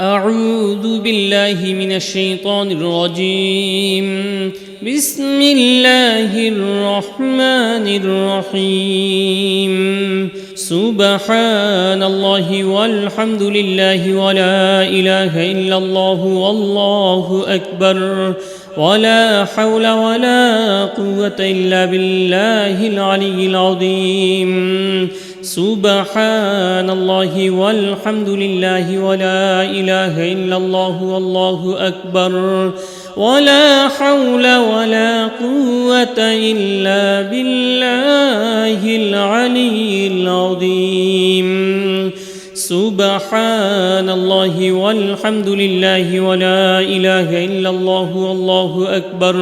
أعوذ بالله من الشيطان الرجيم. بسم الله الرحمن الرحيم. سبحان الله والحمد لله ولا إله إلا الله والله أكبر ولا حول ولا قوة إلا بالله العلي العظيم. سبحان الله والحمد لله ولا إله إلا الله والله أكبر ولا حول ولا قوة إلا بالله العلي العظيم. سبحان الله والحمد لله ولا إله إلا الله والله أكبر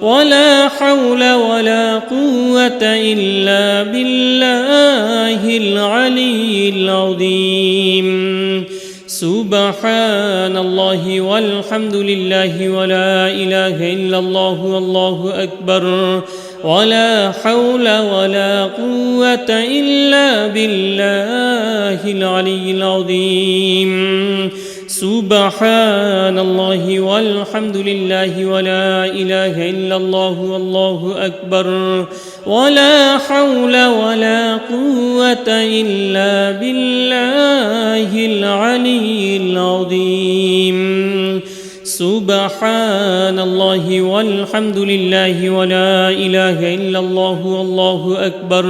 ولا حول ولا قوة إلا بالله العلي العظيم. سبحان الله والحمد لله ولا إله إلا الله والله أكبر ولا حول ولا قوة إلا بالله العلي العظيم. سبحان الله والحمد لله ولا إله إلا الله والله أكبر ولا حول ولا قوة إلا بالله العلي العظيم. سبحان الله والحمد لله ولا إله إلا الله والله أكبر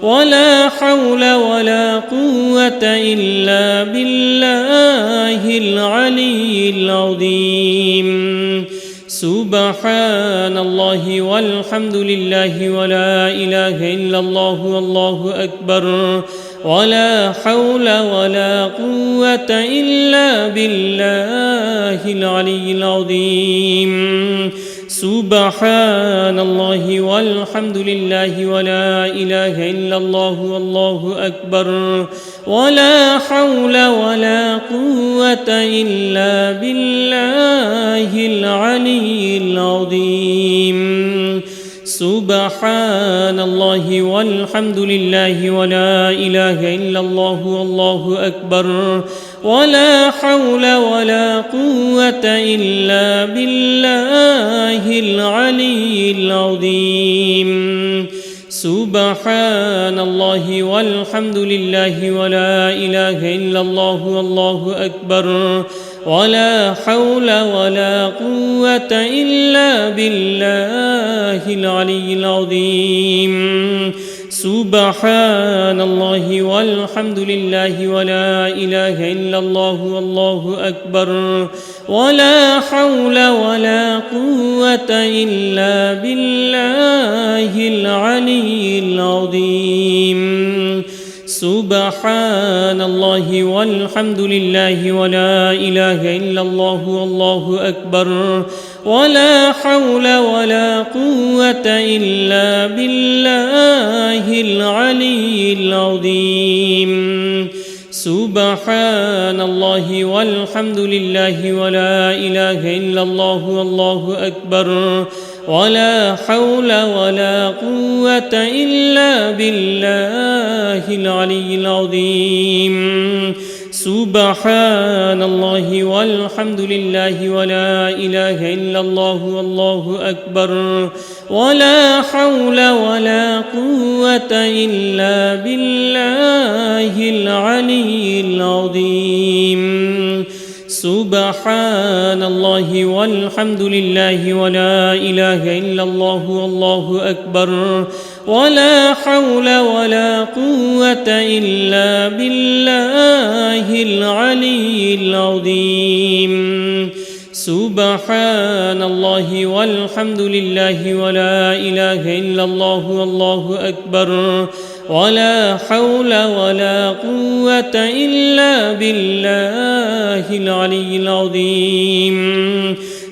ولا حول ولا قوة إلا بالله العلي العظيم. سبحان الله والحمد لله ولا إله إلا الله والله أكبر ولا حول ولا قوة إلا بالله العلي العظيم. سبحان الله والحمد لله ولا إله إلا الله والله أكبر ولا حول ولا قوة إلا بالله العلي العظيم. سبحان الله والحمد لله ولا إله إلا الله والله أكبر ولا حول ولا قوة إلا بالله العلي العظيم. سبحان الله والحمد لله ولا إله إلا الله والله أكبر ولا حول ولا قوة إلا بالله العلي العظيم. سبحان الله والحمد لله ولا إله إلا الله والله أكبر ولا حول ولا قوة إلا بالله العلي العظيم. سبحان الله والحمد لله ولا إله إلا الله والله أكبر ولا حول ولا قوة إلا بالله العلي العظيم. سبحان الله والحمد لله ولا إله إلا الله والله أكبر ولا حول ولا قوة إلا بالله العلي العظيم. سبحان الله والحمد لله ولا إله إلا الله والله أكبر ولا حول ولا قوة إلا بالله العلي العظيم. سبحان الله والحمد لله ولا إله إلا الله والله أكبر ولا حول ولا قوة إلا بالله العلي العظيم. سبحان الله والحمد لله ولا إله إلا الله والله أكبر ولا حول ولا قوة إلا بالله العلي العظيم.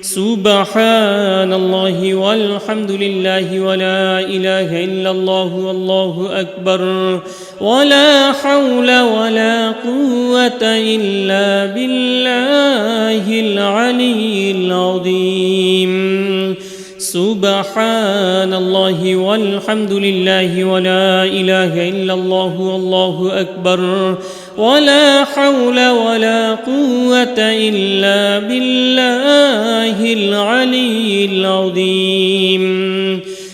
سبحان الله والحمد لله ولا إله إلا الله والله أكبر ولا حول ولا قوة إلا بالله العلي العظيم. سبحان الله والحمد لله ولا إله إلا الله والله أكبر ولا حول ولا قوة إلا بالله العلي العظيم.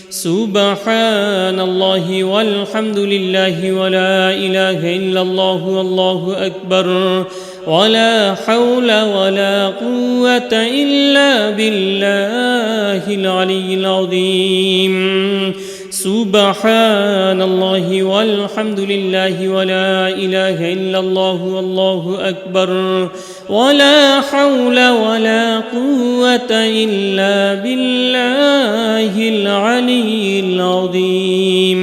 سبحان الله والحمد لله ولا إله إلا الله والله أكبر ولا حول ولا قوة إلا بالله العلي العظيم. سبحان الله والحمد لله ولا إله إلا الله والله أكبر ولا حول ولا قوة إلا بالله العلي العظيم.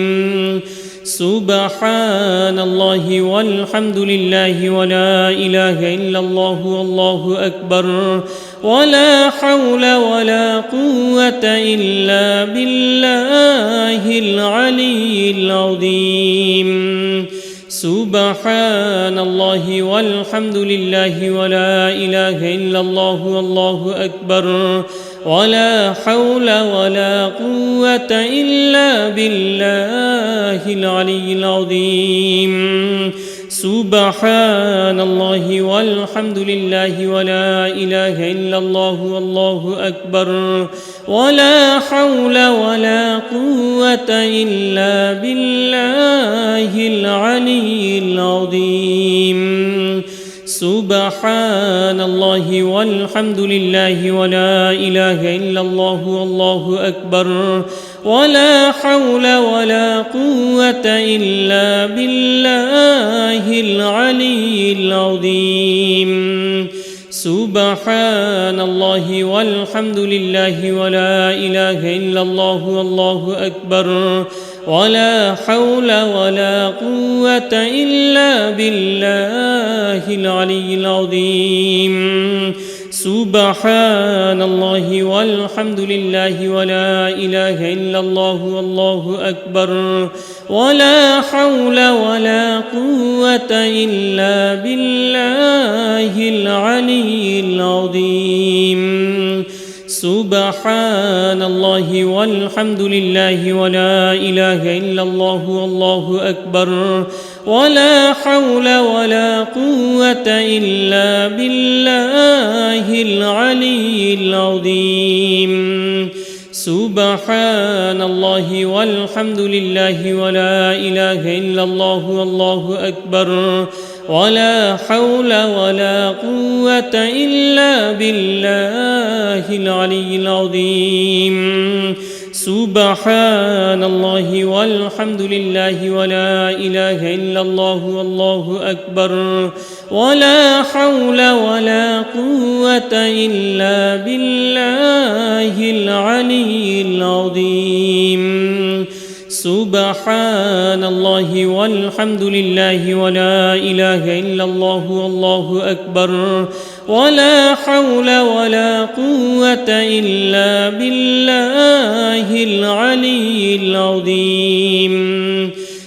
سبحان الله والحمد لله ولا إله إلا الله والله أكبر ولا حول ولا قوة إلا بالله العلي العظيم. سبحان الله والحمد لله ولا إله إلا الله والله أكبر ولا حول ولا قوة إلا بالله العلي العظيم. سبحان الله والحمد لله ولا إله إلا الله والله أكبر ولا حول ولا قوة إلا بالله العلي العظيم. سبحان الله والحمد لله ولا إله إلا الله والله أكبر ولا حول ولا قوة إلا بالله العلي العظيم. سبحان الله والحمد لله ولا إله إلا الله والله أكبر ولا حول ولا قوة إلا بالله العلي العظيم. سبحان الله والحمد لله ولا إله إلا الله والله أكبر ولا حول ولا قوة إلا بالله العلي العظيم. سبحان الله والحمد لله ولا إله إلا الله والله أكبر ولا حول ولا قوة إلا بالله العلي العظيم. سبحان الله والحمد لله ولا إله إلا الله والله أكبر ولا حول ولا قوة إلا بالله العلي العظيم. سبحان الله والحمد لله ولا إله إلا الله والله أكبر ولا حول ولا قوة إلا بالله العلي العظيم. سبحان الله والحمد لله ولا إله إلا الله والله أكبر ولا حول ولا قوة إلا بالله العلي العظيم.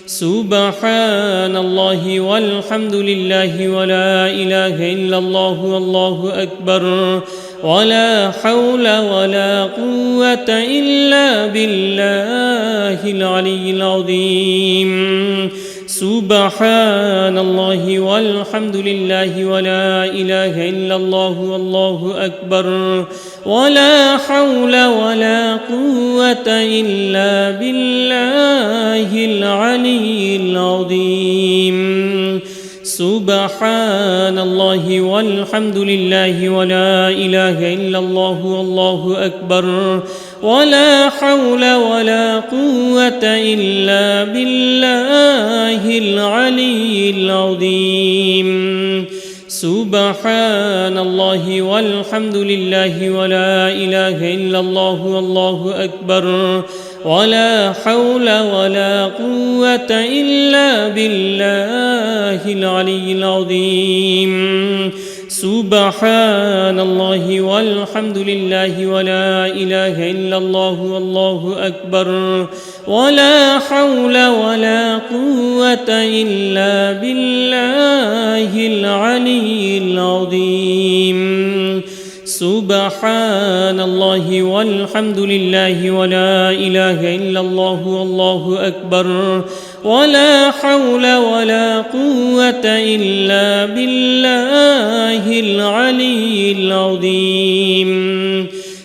سبحان الله والحمد لله ولا إله إلا الله والله أكبر ولا حول ولا قوة إلا بالله العلي العظيم. سبحان الله والحمد لله ولا إله إلا الله والله أكبر ولا حول ولا قوة إلا بالله العلي العظيم. سبحان الله والحمد لله ولا إله إلا الله والله أكبر ولا حول ولا قوة إلا بالله العلي العظيم. سبحان الله والحمد لله ولا إله إلا الله والله أكبر ولا حول ولا قوة إلا بالله العلي العظيم. سبحان الله والحمد لله ولا إله إلا الله والله أكبر ولا حول ولا قوة إلا بالله العلي العظيم. سبحان الله والحمد لله ولا إله إلا الله والله أكبر ولا حول ولا قوة إلا بالله العلي العظيم.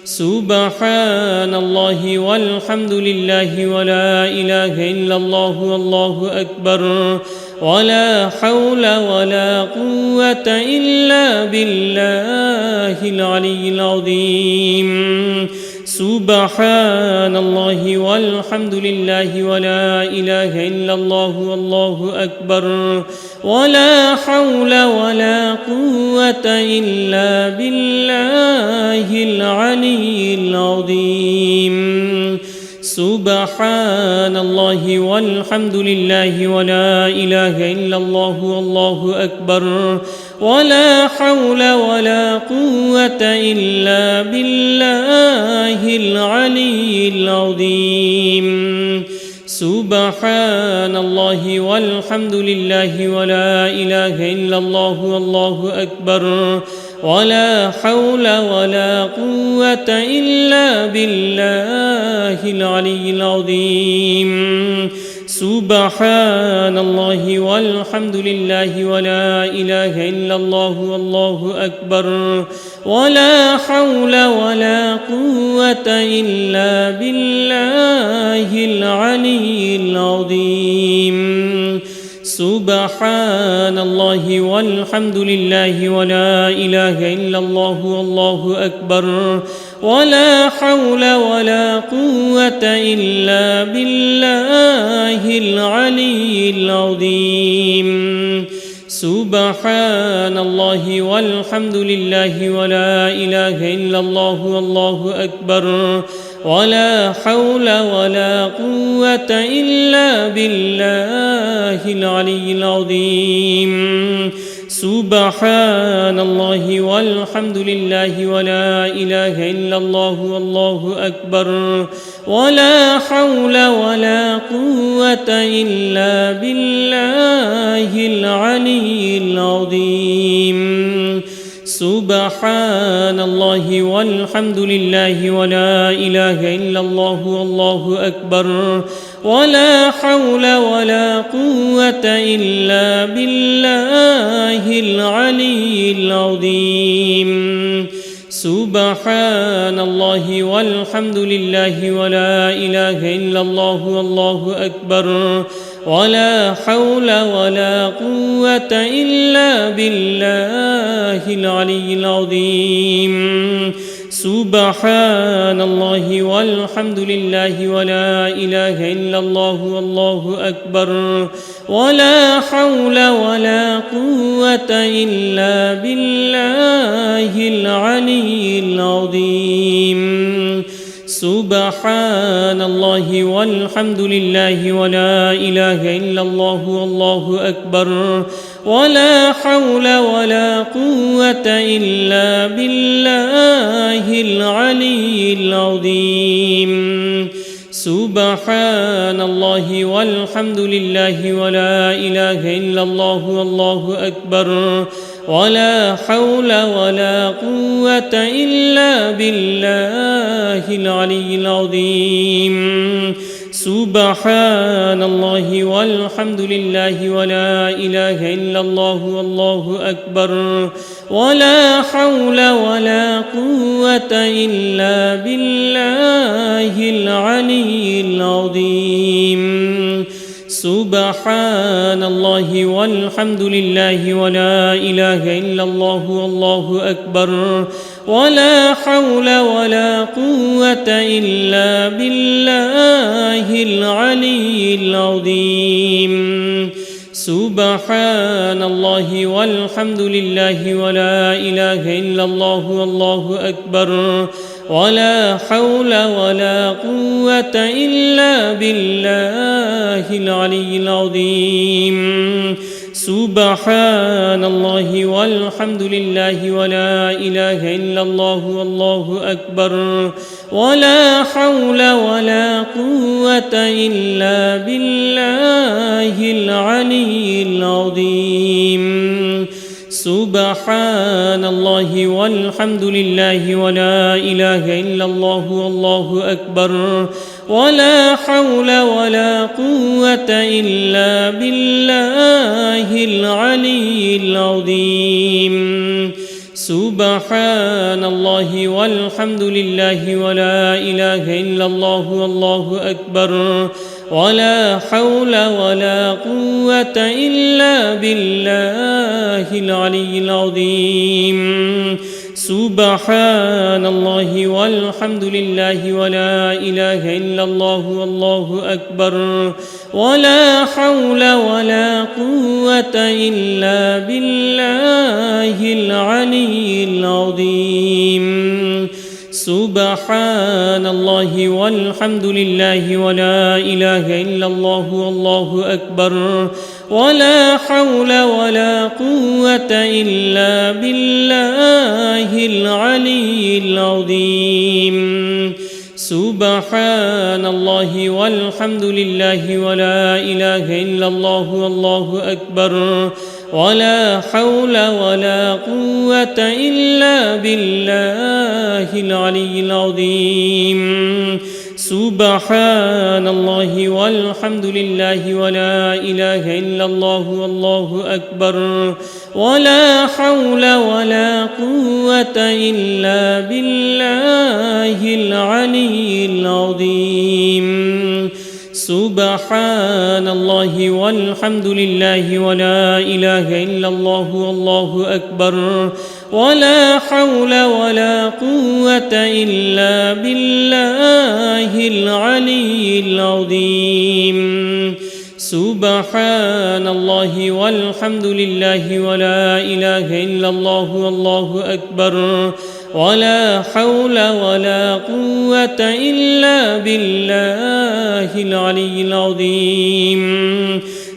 سبحان الله والحمد لله ولا إله إلا الله والله أكبر ولا حول ولا قوة إلا بالله العلي العظيم. سبحان الله والحمد لله ولا إله إلا الله والله أكبر ولا حول ولا قوة إلا بالله العلي العظيم. سبحان الله والحمد لله ولا إله إلا الله والله أكبر ولا حول ولا قوة إلا بالله العلي العظيم. سبحان الله والحمد لله ولا إله إلا الله والله أكبر ولا حول ولا قوة إلا بالله العلي العظيم. سبحان الله والحمد لله ولا إله إلا الله والله أكبر ولا حول ولا قوة إلا بالله العلي العظيم. سبحان الله والحمد لله ولا إله إلا الله والله أكبر ولا حول ولا قوة إلا بالله العلي العظيم. سبحان الله والحمد لله ولا إله إلا الله والله أكبر ولا حول ولا قوة إلا بالله العلي العظيم. سبحان الله والحمد لله ولا إله إلا الله والله أكبر ولا حول ولا قوة إلا بالله العلي العظيم. سبحان الله والحمد لله ولا إله إلا الله والله أكبر ولا حول ولا قوة إلا بالله العلي العظيم. سبحان الله والحمد لله ولا إله إلا الله والله أكبر ولا حول ولا قوة إلا بالله العلي العظيم. سبحان الله والحمد لله ولا إله إلا الله والله أكبر ولا حول ولا قوة إلا بالله العلي العظيم. سبحان الله والحمد لله ولا إله إلا الله والله أكبر ولا حول ولا قوة إلا بالله العلي العظيم. سبحان الله والحمد لله ولا إله إلا الله والله أكبر ولا حول ولا قوة إلا بالله العلي العظيم. سبحان الله والحمد لله ولا إله إلا الله والله أكبر ولا حول ولا قوة إلا بالله العلي العظيم. سبحان الله والحمد لله ولا إله إلا الله والله أكبر ولا حول ولا قوة إلا بالله العلي العظيم. سبحان الله والحمد لله ولا إله إلا الله والله أكبر ولا حول ولا قوة إلا بالله العلي العظيم. سبحان الله والحمد لله ولا إله إلا الله والله أكبر ولا حول ولا قوة إلا بالله العلي العظيم. سبحان الله والحمد لله ولا إله إلا الله والله أكبر ولا حول ولا قوة إلا بالله العلي العظيم سبحان الله والحمد لله ولا إله إلا الله والله أكبر ولا حول ولا قوة إلا بالله العلي العظيم سبحان الله والحمد لله ولا إله إلا الله والله أكبر ولا حول ولا قوة إلا بالله العلي العظيم سبحان الله والحمد لله ولا إله إلا الله والله أكبر ولا حول ولا قوة إلا بالله العلي العظيم سبحان الله والحمد لله ولا إله إلا الله والله أكبر ولا حول ولا قوة إلا بالله العلي العظيم سبحان الله والحمد لله ولا إله إلا الله والله أكبر ولا حول ولا قوة إلا بالله العلي العظيم سبحان الله والحمد لله ولا إله إلا الله والله أكبر ولا حول ولا قوة إلا بالله العلي العظيم سبحان الله والحمد لله ولا إله إلا الله والله أكبر ولا حول ولا قوة إلا بالله العلي العظيم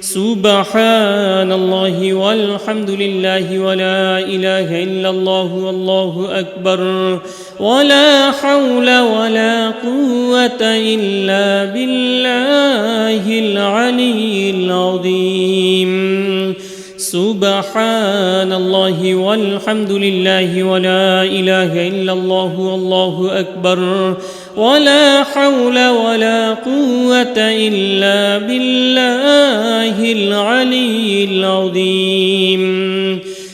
سبحان الله والحمد لله ولا إله إلا الله والله أكبر ولا حول ولا قوة إلا بالله العلي العظيم سبحان الله والحمد لله ولا إله إلا الله والله أكبر ولا حول ولا قوة إلا بالله العلي العظيم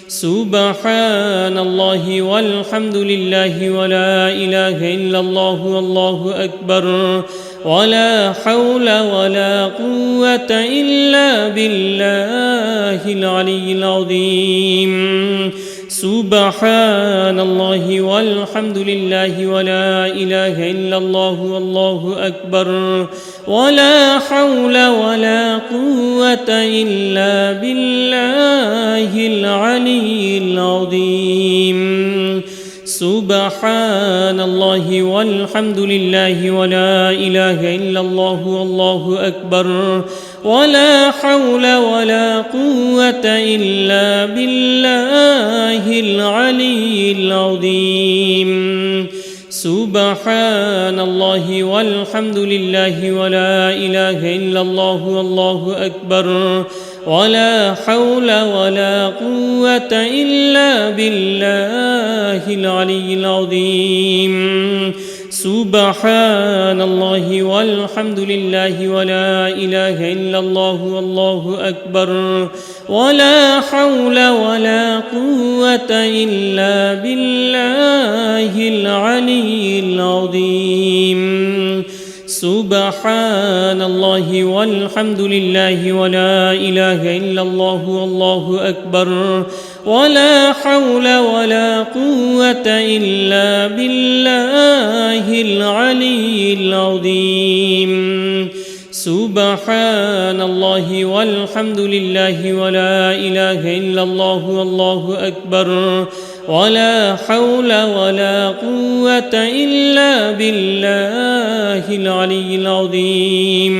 سبحان الله والحمد لله ولا إله إلا الله والله أكبر ولا حول ولا قوة إلا بالله العلي العظيم سبحان الله والحمد لله ولا إله إلا الله والله أكبر ولا حول ولا قوة إلا بالله العلي العظيم سبحان الله والحمد لله ولا إله إلا الله والله أكبر ولا حول ولا قوة إلا بالله العلي العظيم سبحان الله والحمد لله ولا إله إلا الله والله أكبر ولا حول ولا قوة إلا بالله العلي العظيم سبحان الله والحمد لله ولا إله إلا الله والله أكبر ولا حول ولا قوة إلا بالله العلي العظيم سبحان الله والحمد لله ولا إله إلا الله والله أكبر ولا حول ولا قوة إلا بالله العلي العظيم سبحان الله والحمد لله ولا إله إلا الله والله أكبر ولا حول ولا قوة إلا بالله العلي العظيم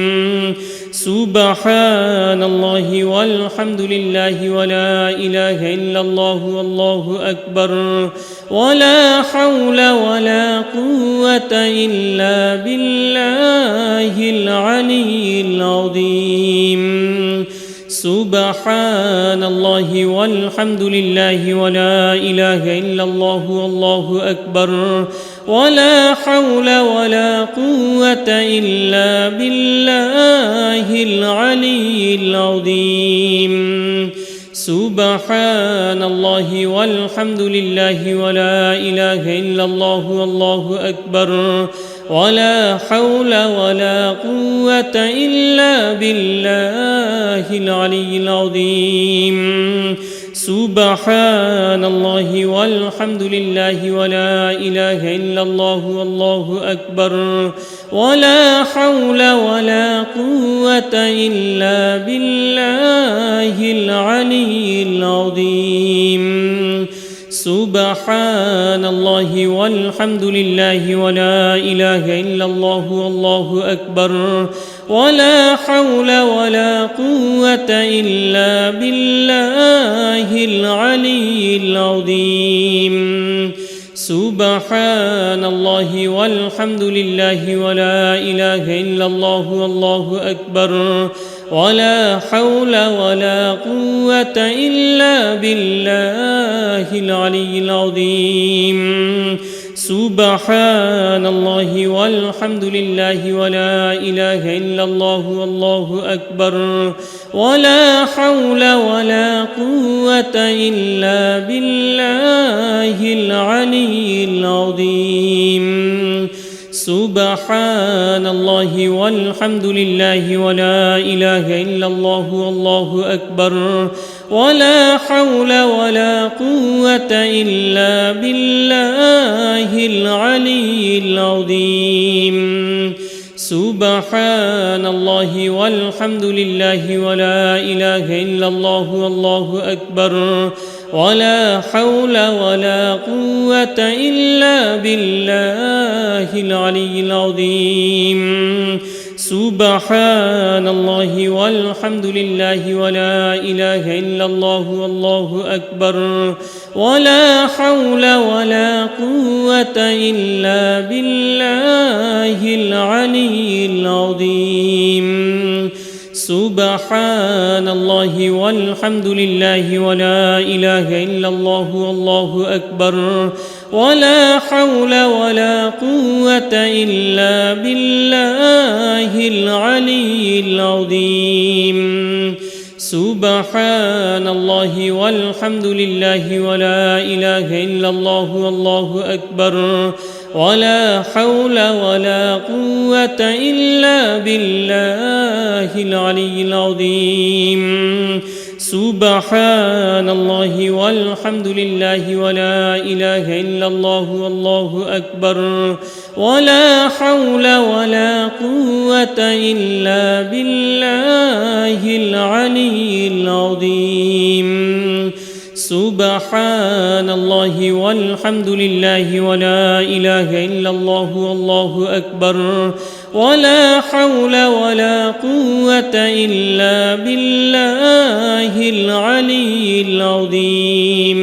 سبحان الله والحمد لله ولا إله إلا الله والله أكبر ولا حول ولا قوة إلا بالله العلي العظيم سبحان الله والحمد لله ولا إله إلا الله والله أكبر ولا حول ولا قوة إلا بالله العلي العظيم سبحان الله والحمد لله ولا إله إلا الله والله أكبر ولا حول ولا قوة إلا بالله العلي العظيم سبحان الله والحمد لله ولا إله إلا الله والله أكبر ولا حول ولا قوة إلا بالله العلي العظيم سبحان الله والحمد لله ولا إله إلا الله والله أكبر ولا حول ولا قوة إلا بالله العلي العظيم سبحان الله والحمد لله ولا إله إلا الله والله أكبر ولا حول ولا قوة إلا بالله العلي العظيم سبحان الله والحمد لله ولا إله إلا الله والله أكبر ولا حول ولا قوة إلا بالله العلي العظيم سبحان الله والحمد لله ولا إله إلا الله والله أكبر ولا حول ولا قوة إلا بالله العلي العظيم سبحان الله والحمد لله ولا إله إلا الله والله أكبر ولا حول ولا قوة إلا بالله العلي العظيم سبحان الله والحمد لله ولا إله إلا الله والله أكبر ولا حول ولا قوة إلا بالله العلي العظيم سبحان الله والحمد لله ولا إله إلا الله والله أكبر ولا حول ولا قوة إلا بالله العلي العظيم سبحان الله والحمد لله ولا إله إلا الله والله أكبر ولا حول ولا قوة إلا بالله العلي العظيم سبحان الله والحمد لله ولا إله إلا الله والله أكبر ولا حول ولا قوة إلا بالله العلي العظيم سبحان الله والحمد لله ولا إله إلا الله والله أكبر ولا حول ولا قوة إلا بالله العلي العظيم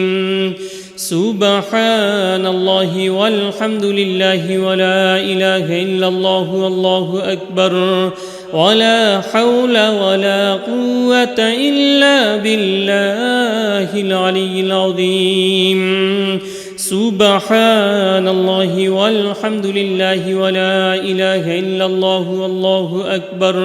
سبحان الله والحمد لله ولا إله إلا الله والله أكبر ولا حول ولا قوة إلا بالله العلي العظيم سبحان الله والحمد لله ولا إله إلا الله والله أكبر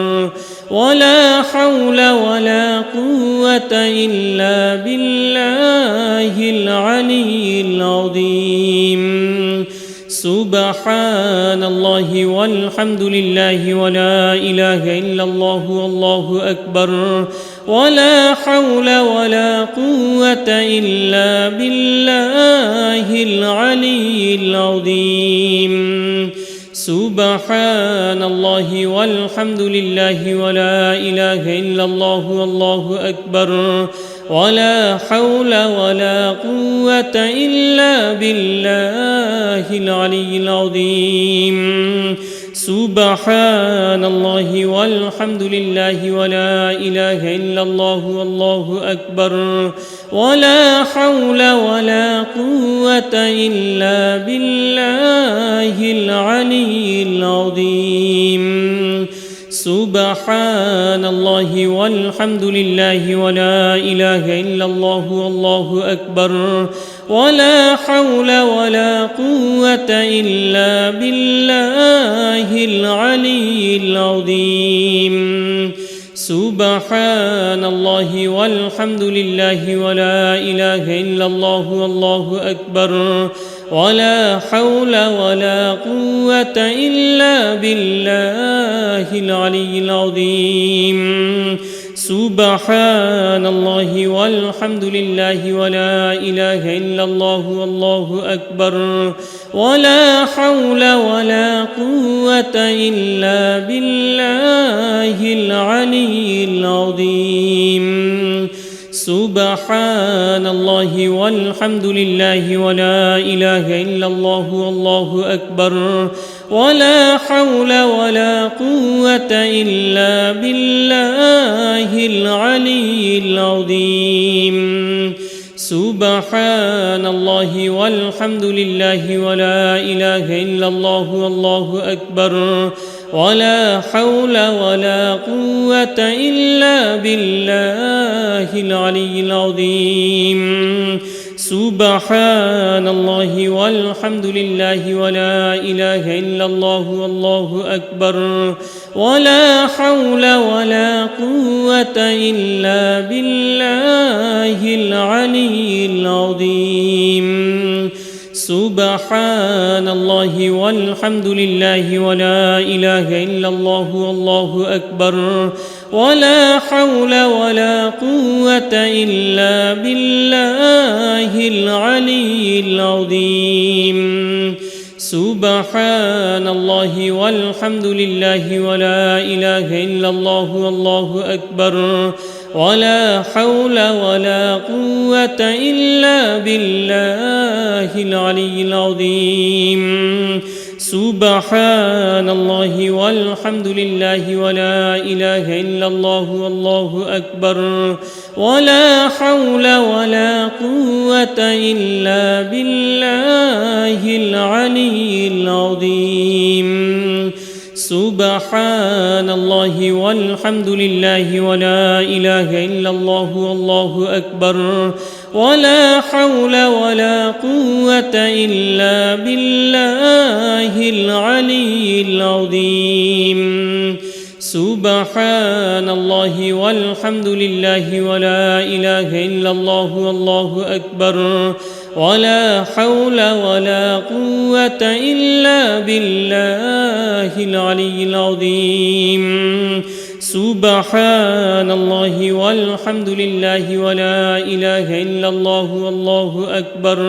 ولا حول ولا قوة إلا بالله العلي العظيم سبحان الله والحمد لله ولا إله إلا الله والله أكبر ولا حول ولا قوة إلا بالله العلي العظيم سبحان الله والحمد لله ولا إله إلا الله والله أكبر ولا حول ولا قوة إلا بالله العلي العظيم سبحان الله والحمد لله ولا إله إلا الله والله أكبر ولا حول ولا قوة إلا بالله العلي العظيم سبحان الله والحمد لله ولا إله إلا الله والله أكبر ولا حول ولا قوة إلا بالله العلي العظيم سبحان الله والحمد لله ولا إله إلا الله والله أكبر ولا حول ولا قوة إلا بالله العلي العظيم سبحان الله والحمد لله ولا إله إلا الله والله أكبر ولا حول ولا قوة إلا بالله العلي العظيم سبحان الله والحمد لله ولا إله إلا الله والله أكبر ولا حول ولا قوة إلا بالله العلي العظيم سبحان الله والحمد لله ولا إله إلا الله والله أكبر ولا حول ولا قوة إلا بالله العلي العظيم سبحان الله والحمد لله ولا إله إلا الله والله أكبر ولا حول ولا قوة إلا بالله العلي العظيم سبحان الله والحمد لله ولا إله إلا الله والله أكبر ولا حول ولا قوة إلا بالله العلي العظيم سبحان الله والحمد لله ولا إله إلا الله والله أكبر ولا حول ولا قوة إلا بالله العلي العظيم سبحان الله والحمد لله ولا إله إلا الله والله أكبر ولا حول ولا قوة إلا بالله العلي العظيم سبحان الله والحمد لله ولا إله إلا الله والله أكبر ولا حول ولا قوة إلا بالله العلي العظيم سبحان الله والحمد لله ولا إله إلا الله والله أكبر ولا حول ولا قوة إلا بالله العلي العظيم سبحان الله والحمد لله ولا إله إلا الله والله أكبر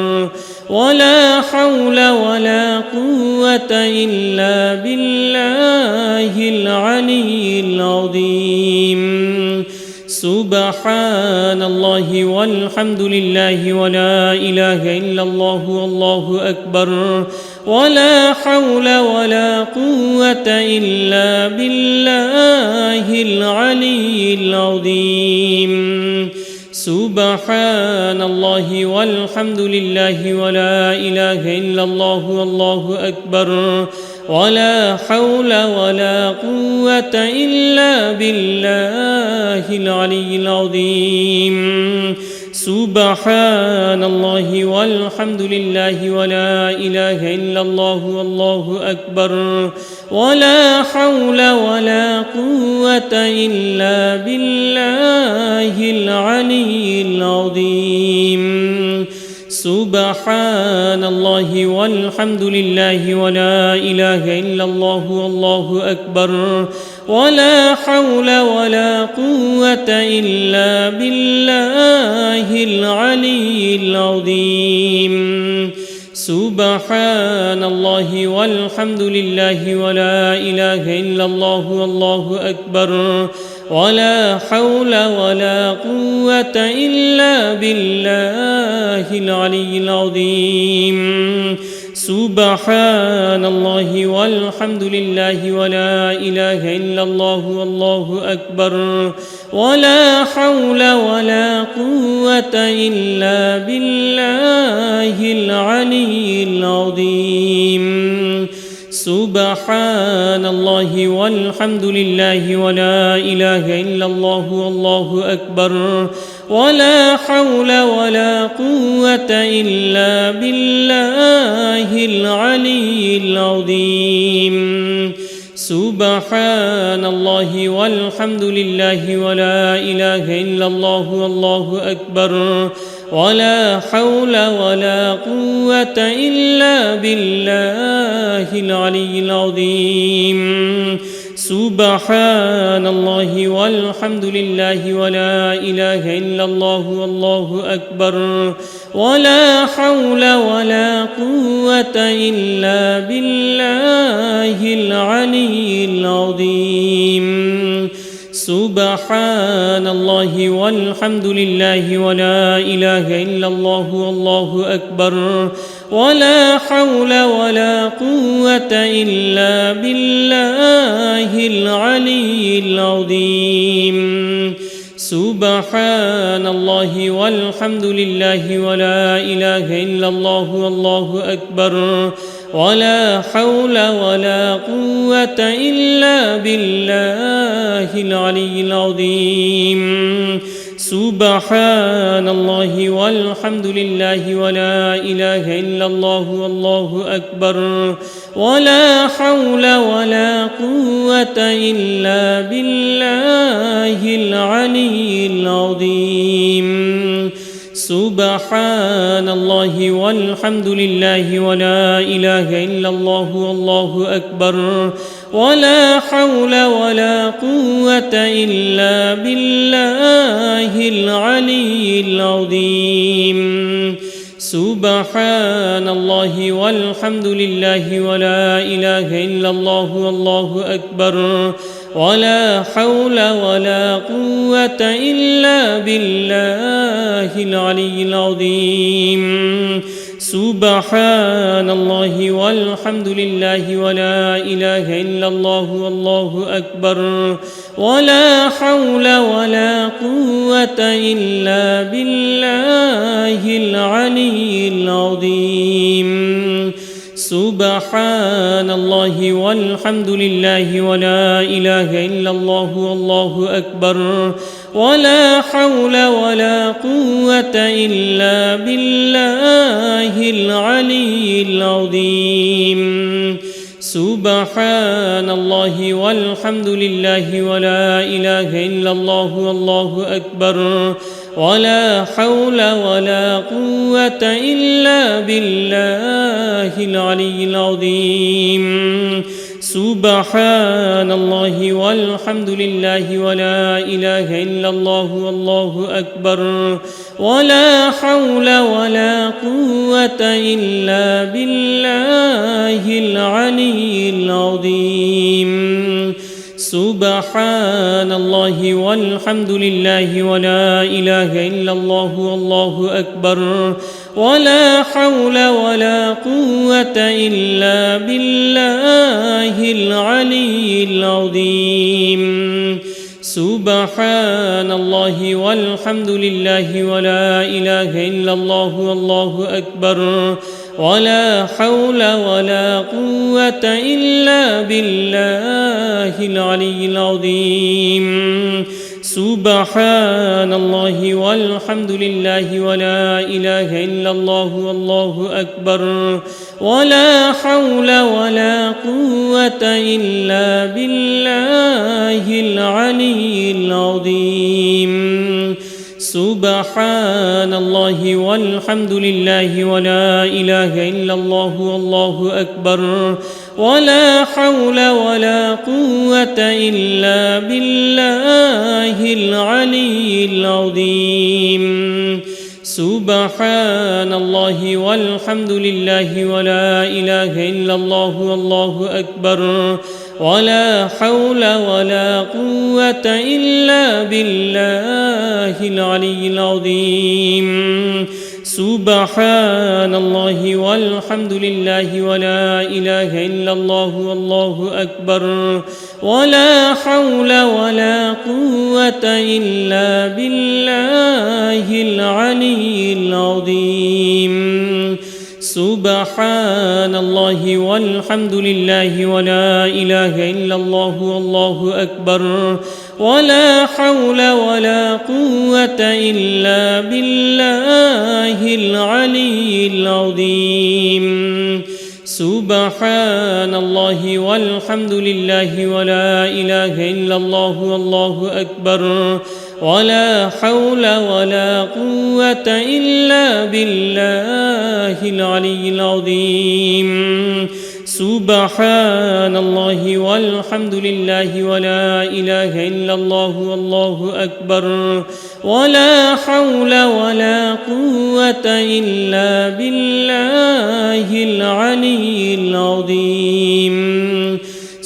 ولا حول ولا قوة إلا بالله العلي العظيم سبحان الله والحمد لله ولا إله إلا الله والله أكبر ولا حول ولا قوة إلا بالله العلي العظيم سبحان الله والحمد لله ولا إله إلا الله والله أكبر ولا حول ولا قوة إلا بالله العلي العظيم سبحان الله والحمد لله ولا إله إلا الله والله أكبر ولا حول ولا قوة إلا بالله العلي العظيم سبحان الله والحمد لله ولا إله إلا الله والله أكبر ولا حول ولا قوة إلا بالله العلي العظيم سبحان الله والحمد لله ولا إله إلا الله والله أكبر ولا حول ولا قوة إلا بالله العلي العظيم سبحان الله والحمد لله ولا إله إلا الله والله أكبر ولا حول ولا قوة إلا بالله العلي العظيم سبحان الله والحمد لله ولا إله إلا الله والله أكبر ولا حول ولا قوة إلا بالله العلي العظيم سبحان الله والحمد لله ولا إله إلا الله والله أكبر ولا حول ولا قوة إلا بالله العلي العظيم سبحان الله والحمد لله ولا إله إلا الله والله أكبر ولا حول ولا قوة إلا بالله العلي العظيم سبحان الله والحمد لله ولا إله إلا الله والله أكبر ولا حول ولا قوة إلا بالله العلي العظيم سبحان الله والحمد لله ولا إله إلا الله والله أكبر ولا حول ولا قوة إلا بالله العلي العظيم سبحان الله والحمد لله ولا إله إلا الله والله أكبر ولا حول ولا قوة إلا بالله العلي العظيم سبحان الله والحمد لله ولا إله إلا الله والله أكبر ولا حول ولا قوة إلا بالله العلي العظيم سبحان الله والحمد لله ولا إله إلا الله والله أكبر ولا حول ولا قوة إلا بالله العلي العظيم سبحان الله والحمد لله ولا إله إلا الله والله أكبر ولا حول ولا قوة إلا بالله العلي العظيم سبحان الله والحمد لله ولا إله إلا الله والله أكبر ولا حول ولا قوة إلا بالله العلي العظيم سبحان الله والحمد لله ولا إله إلا الله والله أكبر ولا حول ولا قوة إلا بالله العلي العظيم سبحان الله والحمد لله ولا إله إلا الله والله أكبر ولا حول ولا قوة إلا بالله العلي العظيم سبحان الله والحمد لله ولا إله إلا الله والله أكبر ولا حول ولا قوة إلا بالله العلي العظيم سبحان الله والحمد لله ولا إله إلا الله والله أكبر ولا حول ولا قوة إلا بالله العلي العظيم سبحان الله والحمد لله ولا إله إلا الله والله أكبر ولا حول ولا قوة إلا بالله العلي العظيم سبحان الله والحمد لله ولا إله إلا الله والله أكبر ولا حول ولا قوة إلا بالله العلي العظيم سبحان الله والحمد لله ولا إله إلا الله والله أكبر ولا حول ولا قوة إلا بالله العلي العظيم سبحان الله والحمد لله ولا إله إلا الله والله أكبر ولا حول ولا قوة إلا بالله العلي العظيم سبحان الله والحمد لله ولا إله إلا الله والله أكبر ولا حول ولا قوة إلا بالله العلي العظيم سبحان الله والحمد لله ولا إله إلا الله والله أكبر ولا حول ولا قوة إلا بالله العلي العظيم سبحان الله والحمد لله ولا إله إلا الله والله أكبر ولا حول ولا قوة إلا بالله العلي العظيم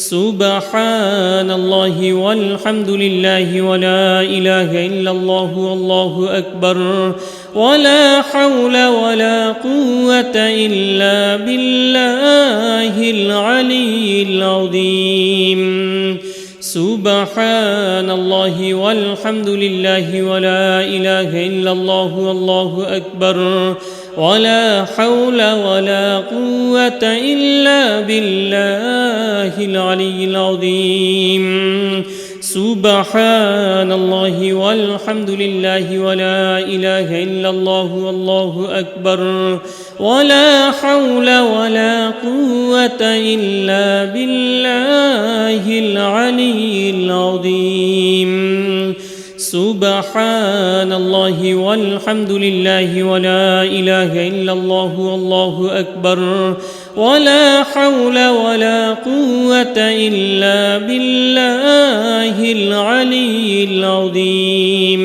سبحان الله والحمد لله ولا إله إلا الله والله أكبر ولا حول ولا قوة إلا بالله العلي العظيم سبحان الله والحمد لله ولا إله إلا الله والله أكبر ولا حول ولا قوة إلا بالله العلي العظيم سبحان الله والحمد لله ولا إله إلا الله والله أكبر ولا حول ولا قوة إلا بالله العلي العظيم سبحان الله والحمد لله ولا إله إلا الله والله أكبر ولا حول ولا قوة إلا بالله العلي العظيم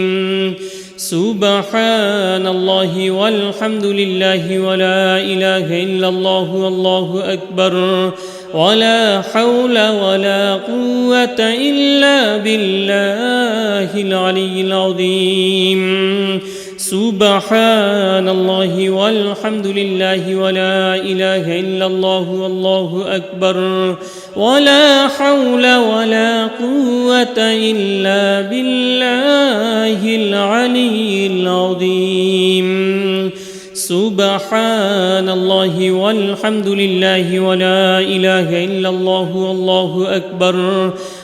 سبحان الله والحمد لله ولا إله إلا الله والله أكبر ولا حول ولا قوة إلا بالله العلي العظيم سبحان الله والحمد لله ولا إله إلا الله والله أكبر ولا حول ولا قوة إلا بالله العلي العظيم سبحان الله والحمد لله ولا إله إلا الله والله أكبر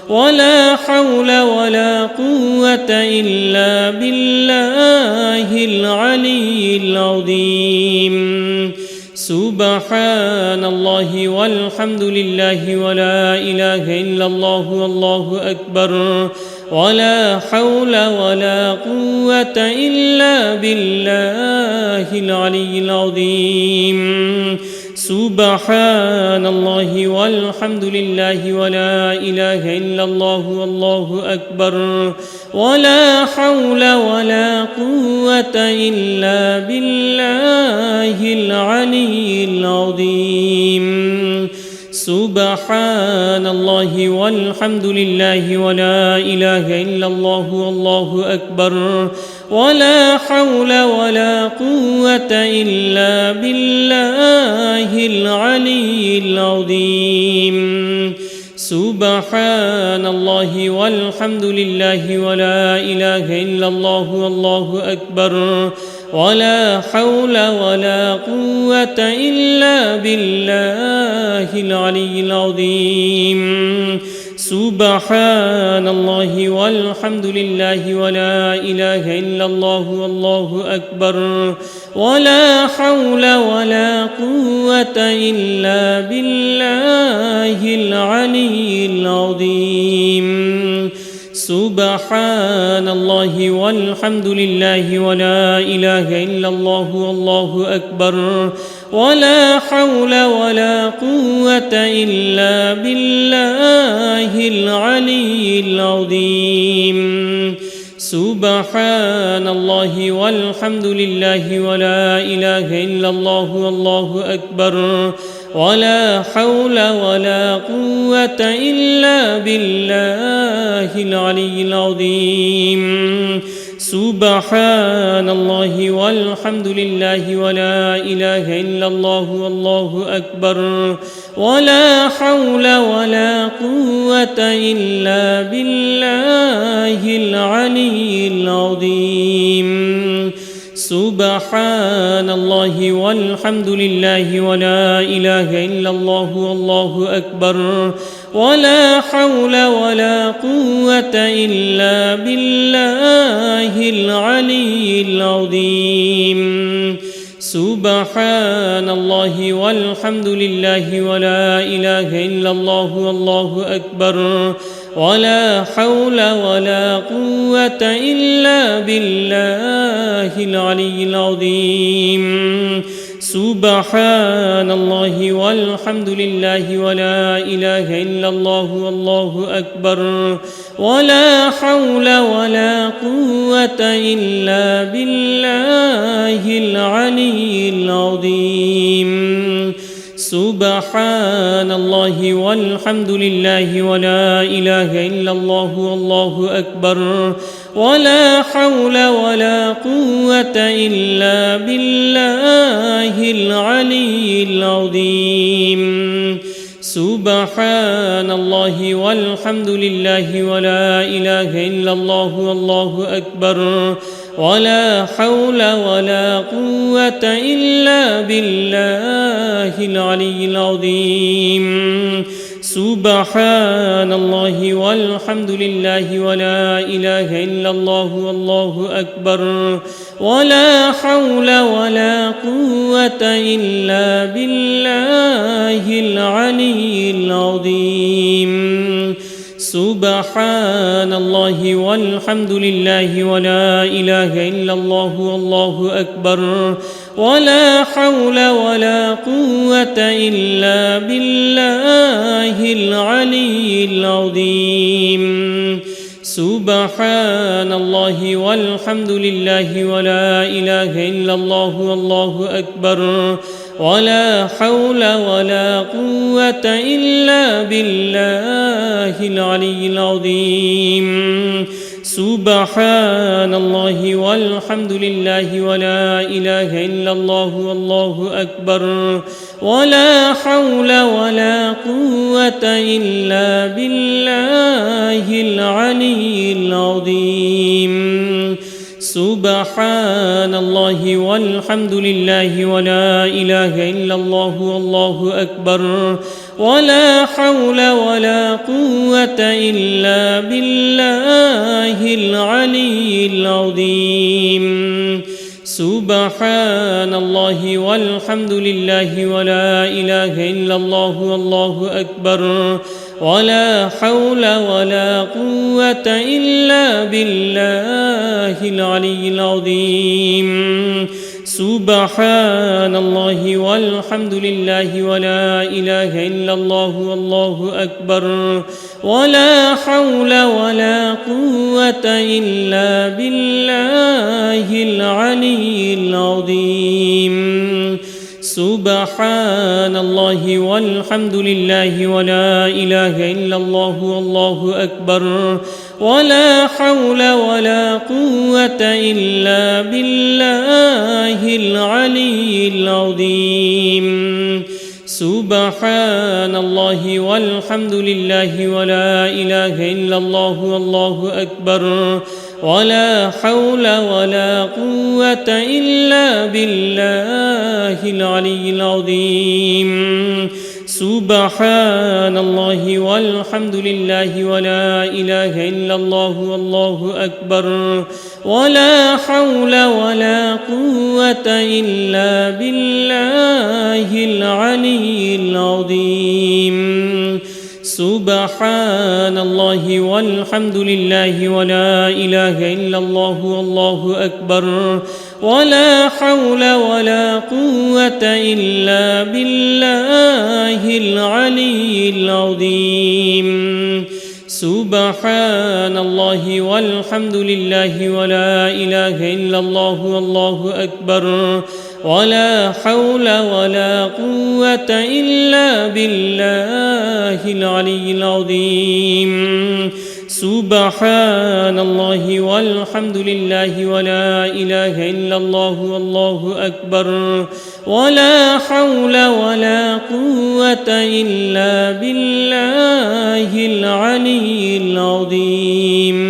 ولا حول ولا قوة إلا بالله العلي العظيم سبحان الله والحمد لله ولا إله إلا الله والله أكبر ولا حول ولا قوة إلا بالله العلي العظيم سبحان الله والحمد لله ولا إله إلا الله والله أكبر ولا حول ولا قوة إلا بالله العلي العظيم سبحان الله والحمد لله ولا إله إلا الله والله أكبر ولا حول ولا قوة إلا بالله العلي العظيم سبحان الله والحمد لله ولا إله إلا الله والله أكبر ولا حول ولا قوة إلا بالله العلي العظيم سبحان الله والحمد لله ولا إله إلا الله والله أكبر ولا حول ولا قوة إلا بالله العلي العظيم سبحان الله والحمد لله ولا إله إلا الله والله أكبر ولا حول ولا قوة إلا بالله العلي العظيم سبحان الله والحمد لله ولا إله إلا الله والله أكبر ولا حول ولا قوة إلا بالله العلي العظيم سبحان الله والحمد لله ولا إله إلا الله والله أكبر ولا حول ولا قوة إلا بالله العلي العظيم سبحان الله والحمد لله ولا إله إلا الله والله أكبر ولا حول ولا قوة إلا بالله العلي العظيم سبحان الله والحمد لله ولا إله إلا الله والله أكبر ولا حول ولا قوة إلا بالله العلي العظيم سبحان الله والحمد لله ولا إله إلا الله والله أكبر ولا حول ولا قوة إلا بالله العلي العظيم سبحان الله والحمد لله ولا إله إلا الله والله أكبر ولا حول ولا قوة إلا بالله العلي العظيم سبحان الله والحمد لله ولا إله إلا الله والله أكبر ولا حول ولا قوة إلا بالله العلي العظيم سبحان الله والحمد لله ولا إله إلا الله والله أكبر ولا حول ولا قوة إلا بالله العلي العظيم سبحان الله والحمد لله ولا إله إلا الله والله أكبر ولا حول ولا قوة إلا بالله العلي العظيم سبحان الله والحمد لله ولا إله إلا الله والله أكبر ولا حول ولا قوة إلا بالله العلي العظيم سبحان الله والحمد لله ولا إله إلا الله والله أكبر ولا حول ولا قوة إلا بالله العلي العظيم سبحان الله والحمد لله ولا إله إلا الله والله أكبر ولا حول ولا قوة إلا بالله العلي العظيم سبحان الله والحمد لله ولا إله إلا الله والله أكبر ولا حول ولا قوة إلا بالله العلي العظيم سبحان الله والحمد لله ولا إله إلا الله والله أكبر ولا حول ولا قوة إلا بالله العلي العظيم سبحان الله والحمد لله ولا إله إلا الله والله أكبر ولا حول ولا قوة إلا بالله العلي العظيم سبحان الله والحمد لله ولا إله إلا الله والله أكبر ولا حول ولا قوة إلا بالله العلي العظيم سبحان الله والحمد لله ولا إله إلا الله والله أكبر ولا حول ولا قوة إلا بالله العلي العظيم سبحان الله والحمد لله ولا إله إلا الله والله أكبر ولا حول ولا قوة إلا بالله العلي العظيم سبحان الله والحمد لله ولا إله إلا الله والله أكبر ولا حول ولا قوة إلا بالله العلي العظيم سبحان الله والحمد لله ولا إله إلا الله والله أكبر ولا حول ولا قوة إلا بالله العلي العظيم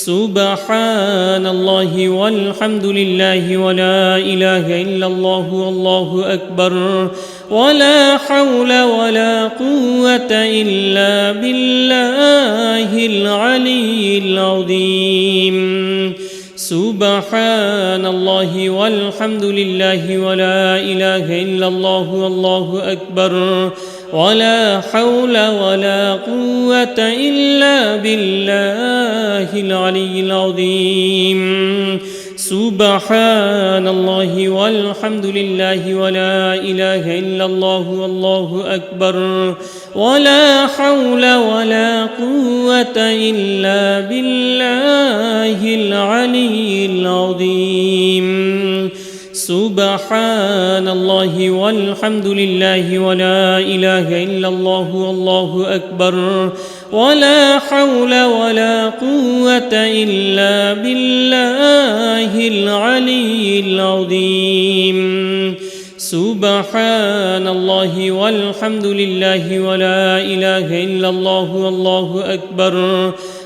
سبحان الله والحمد لله ولا إله إلا الله والله أكبر ولا حول ولا قوة إلا بالله العلي العظيم سبحان الله والحمد لله ولا إله إلا الله والله أكبر ولا حول ولا قوة إلا بالله العلي العظيم سبحان الله والحمد لله ولا إله إلا الله والله أكبر ولا حول ولا قوة إلا بالله العلي العظيم سبحان الله والحمد لله ولا إله إلا الله والله أكبر ولا حول ولا قوة إلا بالله العلي العظيم سبحان الله والحمد لله ولا إله إلا الله والله أكبر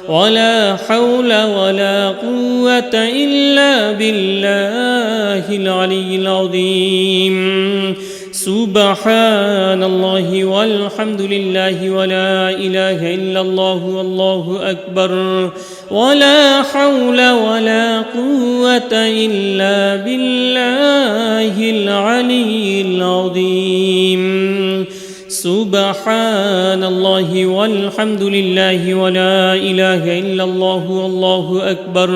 ولا حول ولا قوة إلا بالله العلي العظيم سبحان الله والحمد لله ولا إله إلا الله والله أكبر ولا حول ولا قوة إلا بالله العلي العظيم سبحان الله والحمد لله ولا إله إلا الله والله أكبر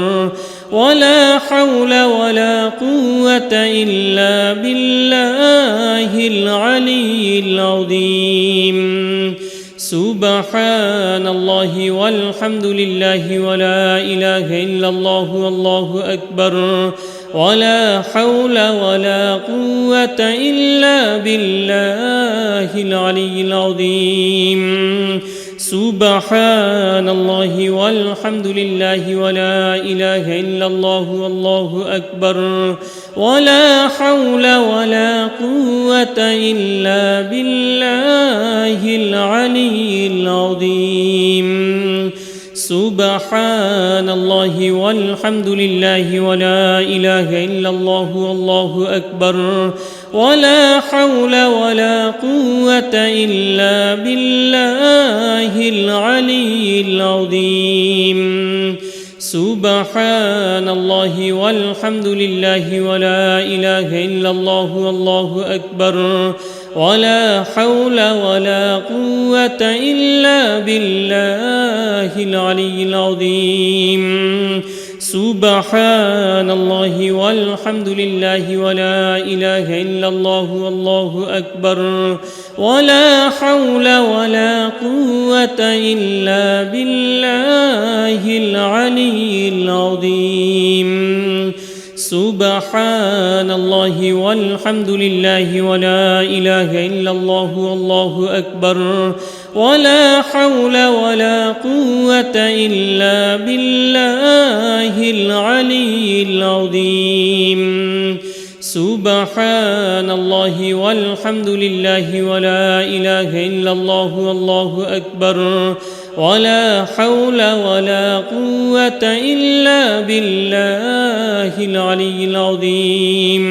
ولا حول ولا قوة إلا بالله العلي العظيم سبحان الله والحمد لله ولا إله إلا الله والله أكبر ولا حول ولا قوة إلا بالله العلي العظيم سبحان الله والحمد لله ولا إله إلا الله والله أكبر ولا حول ولا قوة إلا بالله العلي العظيم سبحان الله والحمد لله ولا إله إلا الله والله أكبر ولا حول ولا قوة إلا بالله العلي العظيم سبحان الله والحمد لله ولا إله إلا الله والله أكبر ولا حول ولا قوة إلا بالله العلي العظيم سبحان الله والحمد لله ولا إله إلا الله والله أكبر ولا حول ولا قوة إلا بالله العلي العظيم سبحان الله والحمد لله ولا إله إلا الله والله أكبر ولا حول ولا قوة إلا بالله العلي العظيم سبحان الله والحمد لله ولا إله إلا الله والله أكبر ولا حول ولا قوة إلا بالله العلي العظيم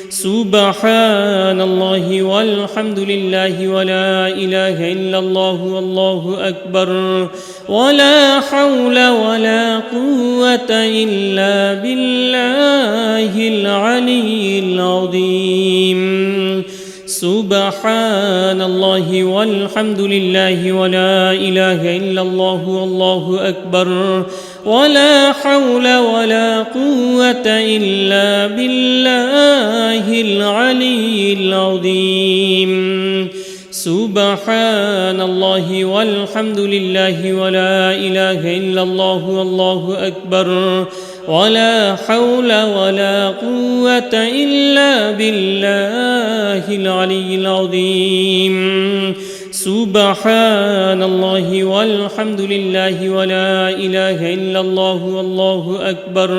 سبحان الله والحمد لله ولا إله إلا الله والله أكبر ولا حول ولا قوة إلا بالله العلي العظيم سبحان الله والحمد لله ولا إله إلا الله والله أكبر ولا حول ولا قوة إلا بالله العلي العظيم سبحان الله والحمد لله ولا إله إلا الله والله أكبر ولا حول ولا قوة إلا بالله العلي العظيم سبحان الله والحمد لله ولا إله إلا الله والله أكبر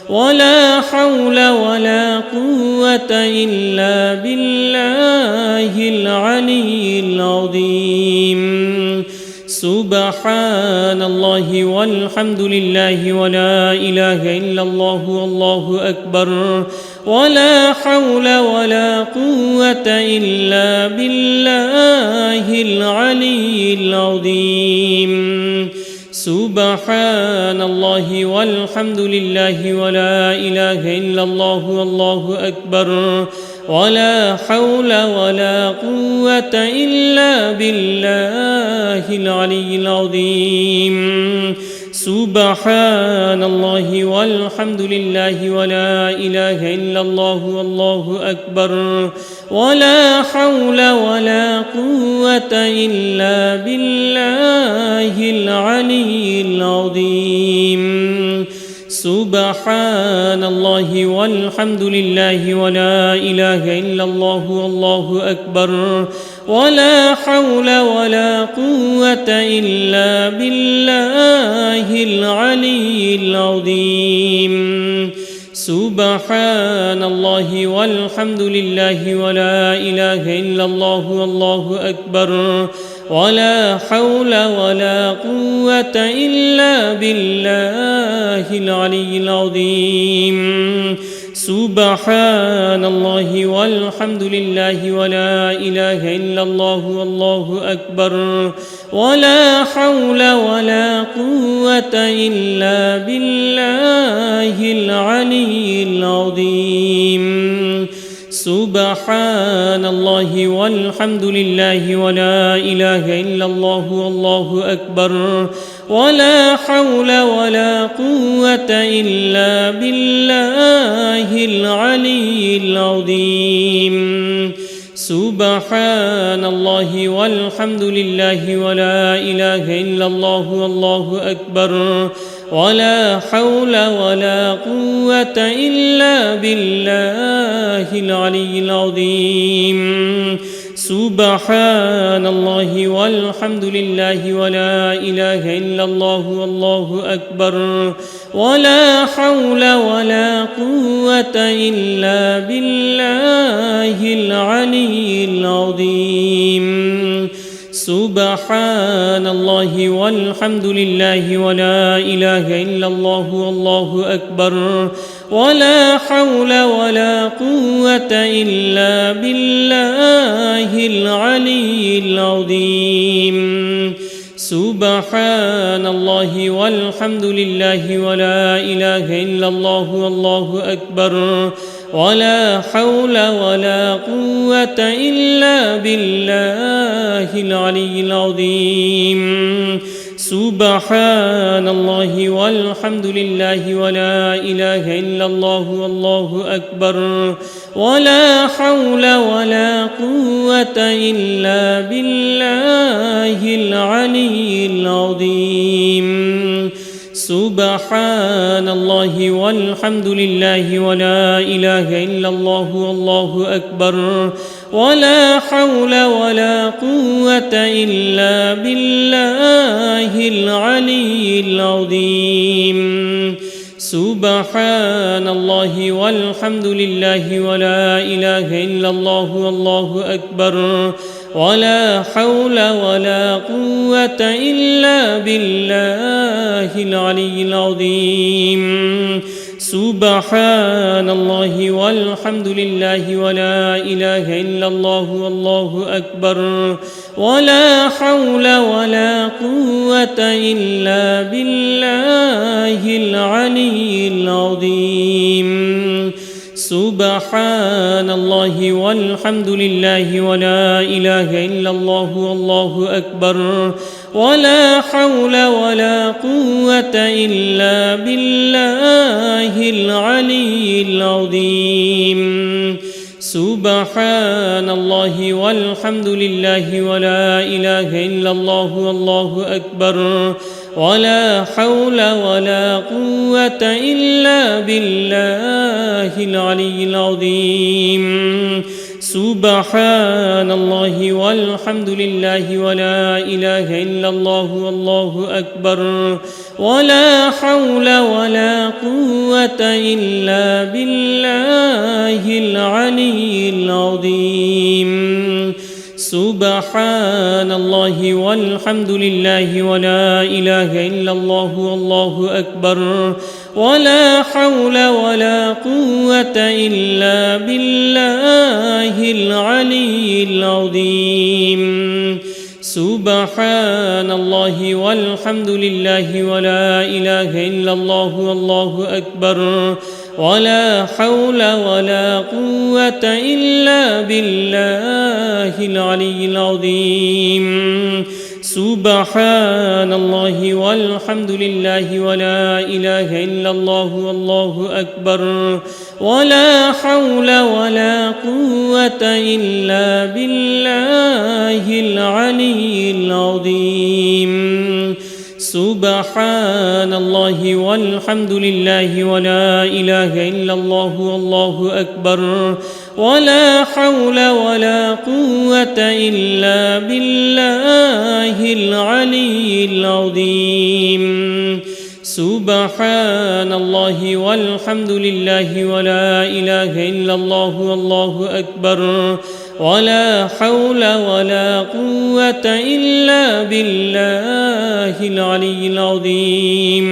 ولا حول ولا قوة إلا بالله العلي العظيم سبحان الله والحمد لله ولا إله إلا الله والله أكبر ولا حول ولا قوة إلا بالله العلي العظيم سبحان الله والحمد لله ولا إله إلا الله والله أكبر ولا حول ولا قوة إلا بالله العلي العظيم سبحان الله والحمد لله ولا إله إلا الله والله أكبر ولا حول ولا قوة إلا بالله العلي العظيم سبحان الله والحمد لله ولا إله إلا الله والله أكبر ولا حول ولا قوة إلا بالله العلي العظيم سبحان الله والحمد لله ولا إله إلا الله والله أكبر ولا حول ولا قوة إلا بالله العلي العظيم سبحان الله والحمد لله ولا إله إلا الله والله أكبر ولا حول ولا قوة إلا بالله العلي العظيم سبحان الله والحمد لله ولا إله إلا الله والله أكبر ولا حول ولا قوة إلا بالله العلي العظيم سبحان الله والحمد لله ولا إله إلا الله والله أكبر ولا حول ولا قوة إلا بالله العلي العظيم سبحان الله والحمد لله ولا إله إلا الله والله أكبر ولا حول ولا قوة إلا بالله العلي العظيم سبحان الله والحمد لله ولا إله إلا الله والله أكبر ولا حول ولا قوة إلا بالله العلي العظيم سبحان الله والحمد لله ولا إله إلا الله والله أكبر ولا حول ولا قوة إلا بالله العلي العظيم سبحان الله والحمد لله ولا إله إلا الله والله أكبر ولا حول ولا قوة إلا بالله العلي العظيم سبحان الله والحمد لله ولا إله إلا الله والله أكبر ولا حول ولا قوة إلا بالله العلي العظيم سبحان الله والحمد لله ولا إله إلا الله والله أكبر ولا حول ولا قوة إلا بالله العلي العظيم سبحان الله والحمد لله ولا إله إلا الله والله أكبر ولا حول ولا قوة إلا بالله العلي العظيم سبحان الله والحمد لله ولا إله إلا الله والله أكبر ولا حول ولا قوة إلا بالله العلي العظيم سبحان الله والحمد لله ولا إله إلا الله والله أكبر ولا حول ولا قوة إلا بالله العلي العظيم سبحان الله والحمد لله ولا إله إلا الله والله أكبر ولا حول ولا قوة إلا بالله العلي العظيم سبحان الله والحمد لله ولا إله إلا الله والله أكبر ولا حول ولا قوة إلا بالله العلي العظيم سبحان الله والحمد لله ولا إله إلا الله والله أكبر ولا حول ولا قوة إلا بالله العلي العظيم سبحان الله والحمد لله ولا إله إلا الله والله أكبر ولا حول ولا قوة إلا بالله العلي العظيم سبحان الله والحمد لله ولا إله إلا الله والله أكبر ولا حول ولا قوة إلا بالله العلي العظيم سبحان الله والحمد لله ولا إله إلا الله والله أكبر ولا حول ولا قوة إلا بالله العلي العظيم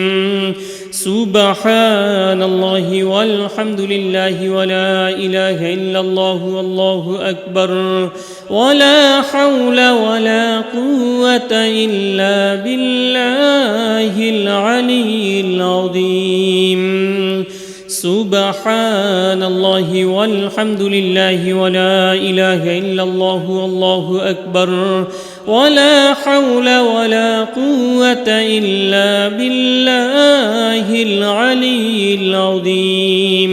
سبحان الله والحمد لله ولا إله إلا الله والله أكبر ولا حول ولا قوة إلا بالله العلي العظيم سبحان الله والحمد لله ولا إله إلا الله والله أكبر ولا حول ولا قوة إلا بالله العلي العظيم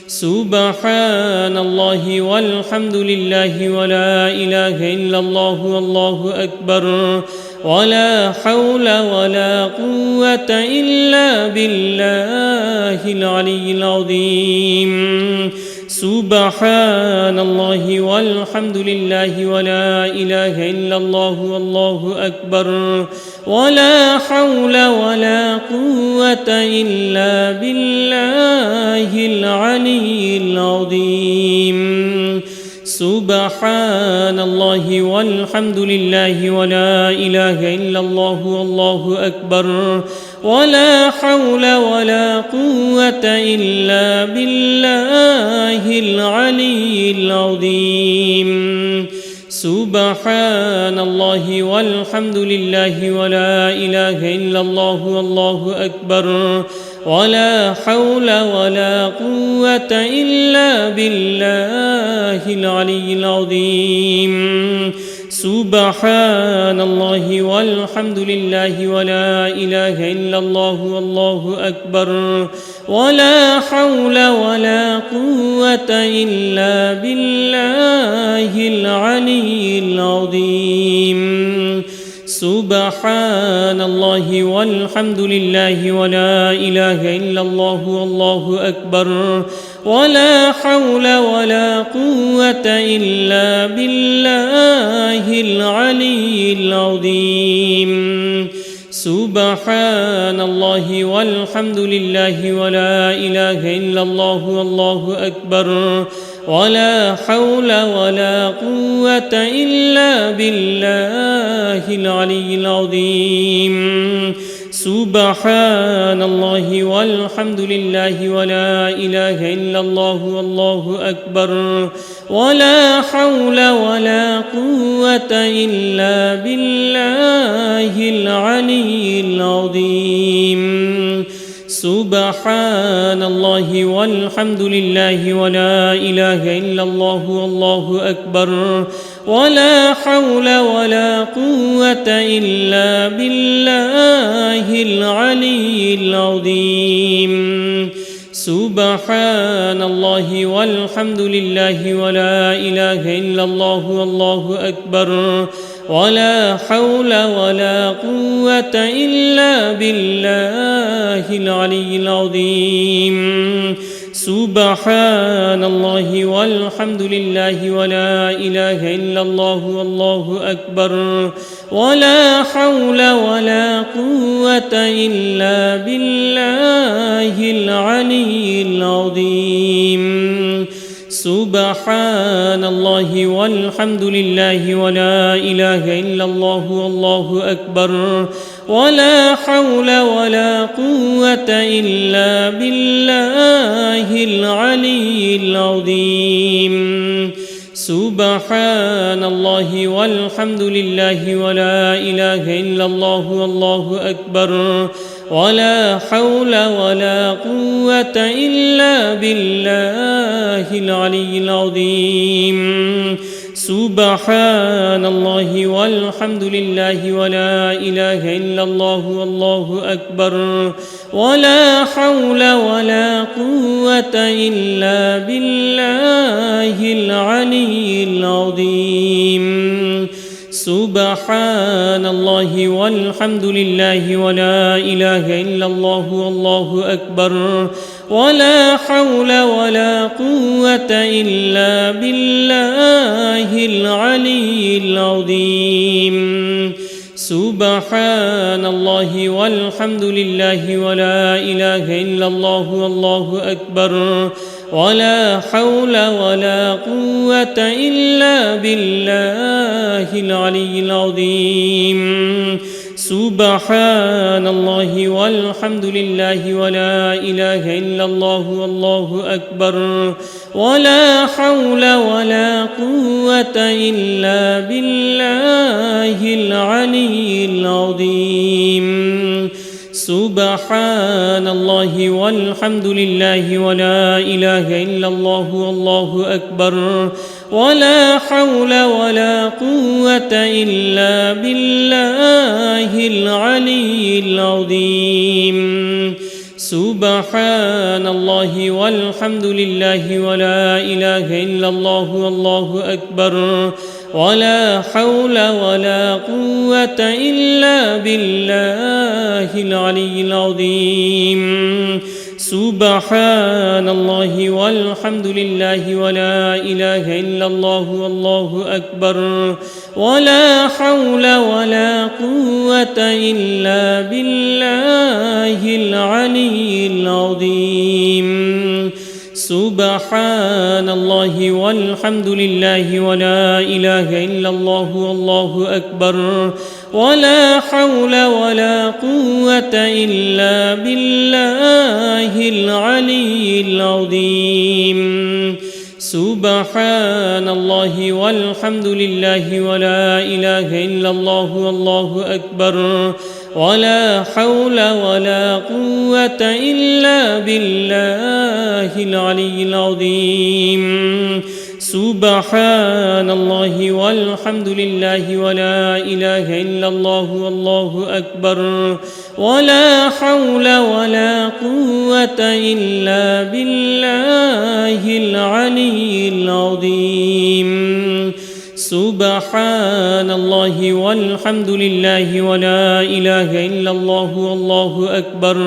سبحان الله والحمد لله ولا إله إلا الله والله أكبر ولا حول ولا قوة إلا بالله العلي العظيم سبحان الله والحمد لله ولا إله إلا الله والله أكبر ولا حول ولا قوة إلا بالله العلي العظيم سبحان الله والحمد لله ولا إله إلا الله والله أكبر ولا حول ولا قوة إلا بالله العلي العظيم سبحان الله والحمد لله ولا إله إلا الله والله أكبر ولا حول ولا قوة إلا بالله العلي العظيم سبحان الله والحمد لله ولا إله إلا الله والله أكبر ولا حول ولا قوة إلا بالله العلي العظيم سبحان الله والحمد لله ولا إله إلا الله والله أكبر ولا حول ولا قوة إلا بالله العلي العظيم سبحان الله والحمد لله ولا إله إلا الله والله أكبر ولا حول ولا قوة إلا بالله العلي العظيم سبحان الله والحمد لله ولا إله إلا الله والله أكبر ولا حول ولا قوة إلا بالله العلي العظيم سبحان الله والحمد لله ولا إله إلا الله والله أكبر ولا حول ولا قوة إلا بالله العلي العظيم سبحان الله والحمد لله ولا إله إلا الله والله أكبر ولا حول ولا قوة إلا بالله العلي العظيم سبحان الله والحمد لله ولا إله إلا الله والله أكبر ولا حول ولا قوة إلا بالله العلي العظيم سبحان الله والحمد لله ولا إله إلا الله والله أكبر ولا حول ولا قوة إلا بالله العلي العظيم سبحان الله والحمد لله ولا إله إلا الله والله أكبر ولا حول ولا قوة إلا بالله العلي العظيم سبحان الله والحمد لله ولا إله إلا الله والله أكبر ولا حول ولا قوة إلا بالله العلي العظيم سبحان الله والحمد لله ولا إله إلا الله والله أكبر ولا حول ولا قوة إلا بالله العلي العظيم سبحان الله والحمد لله ولا إله إلا الله والله أكبر ولا حول ولا قوة إلا بالله العلي العظيم سبحان الله والحمد لله ولا إله إلا الله والله أكبر ولا حول ولا قوة إلا بالله العلي العظيم سبحان الله والحمد لله ولا إله إلا الله والله أكبر ولا حول ولا قوة إلا بالله العلي العظيم سبحان الله والحمد لله ولا إله إلا الله والله أكبر ولا حول ولا قوة إلا بالله العلي العظيم سبحان الله والحمد لله ولا إله إلا الله والله أكبر ولا حول ولا قوة إلا بالله العلي العظيم سبحان الله والحمد لله ولا إله إلا الله والله أكبر ولا حول ولا قوة إلا بالله العلي العظيم سبحان الله والحمد لله ولا إله إلا الله والله أكبر ولا حول ولا قوة إلا بالله العلي العظيم سبحان الله والحمد لله ولا إله إلا الله والله أكبر ولا حول ولا قوة إلا بالله العلي العظيم سبحان الله والحمد لله ولا إله إلا الله والله أكبر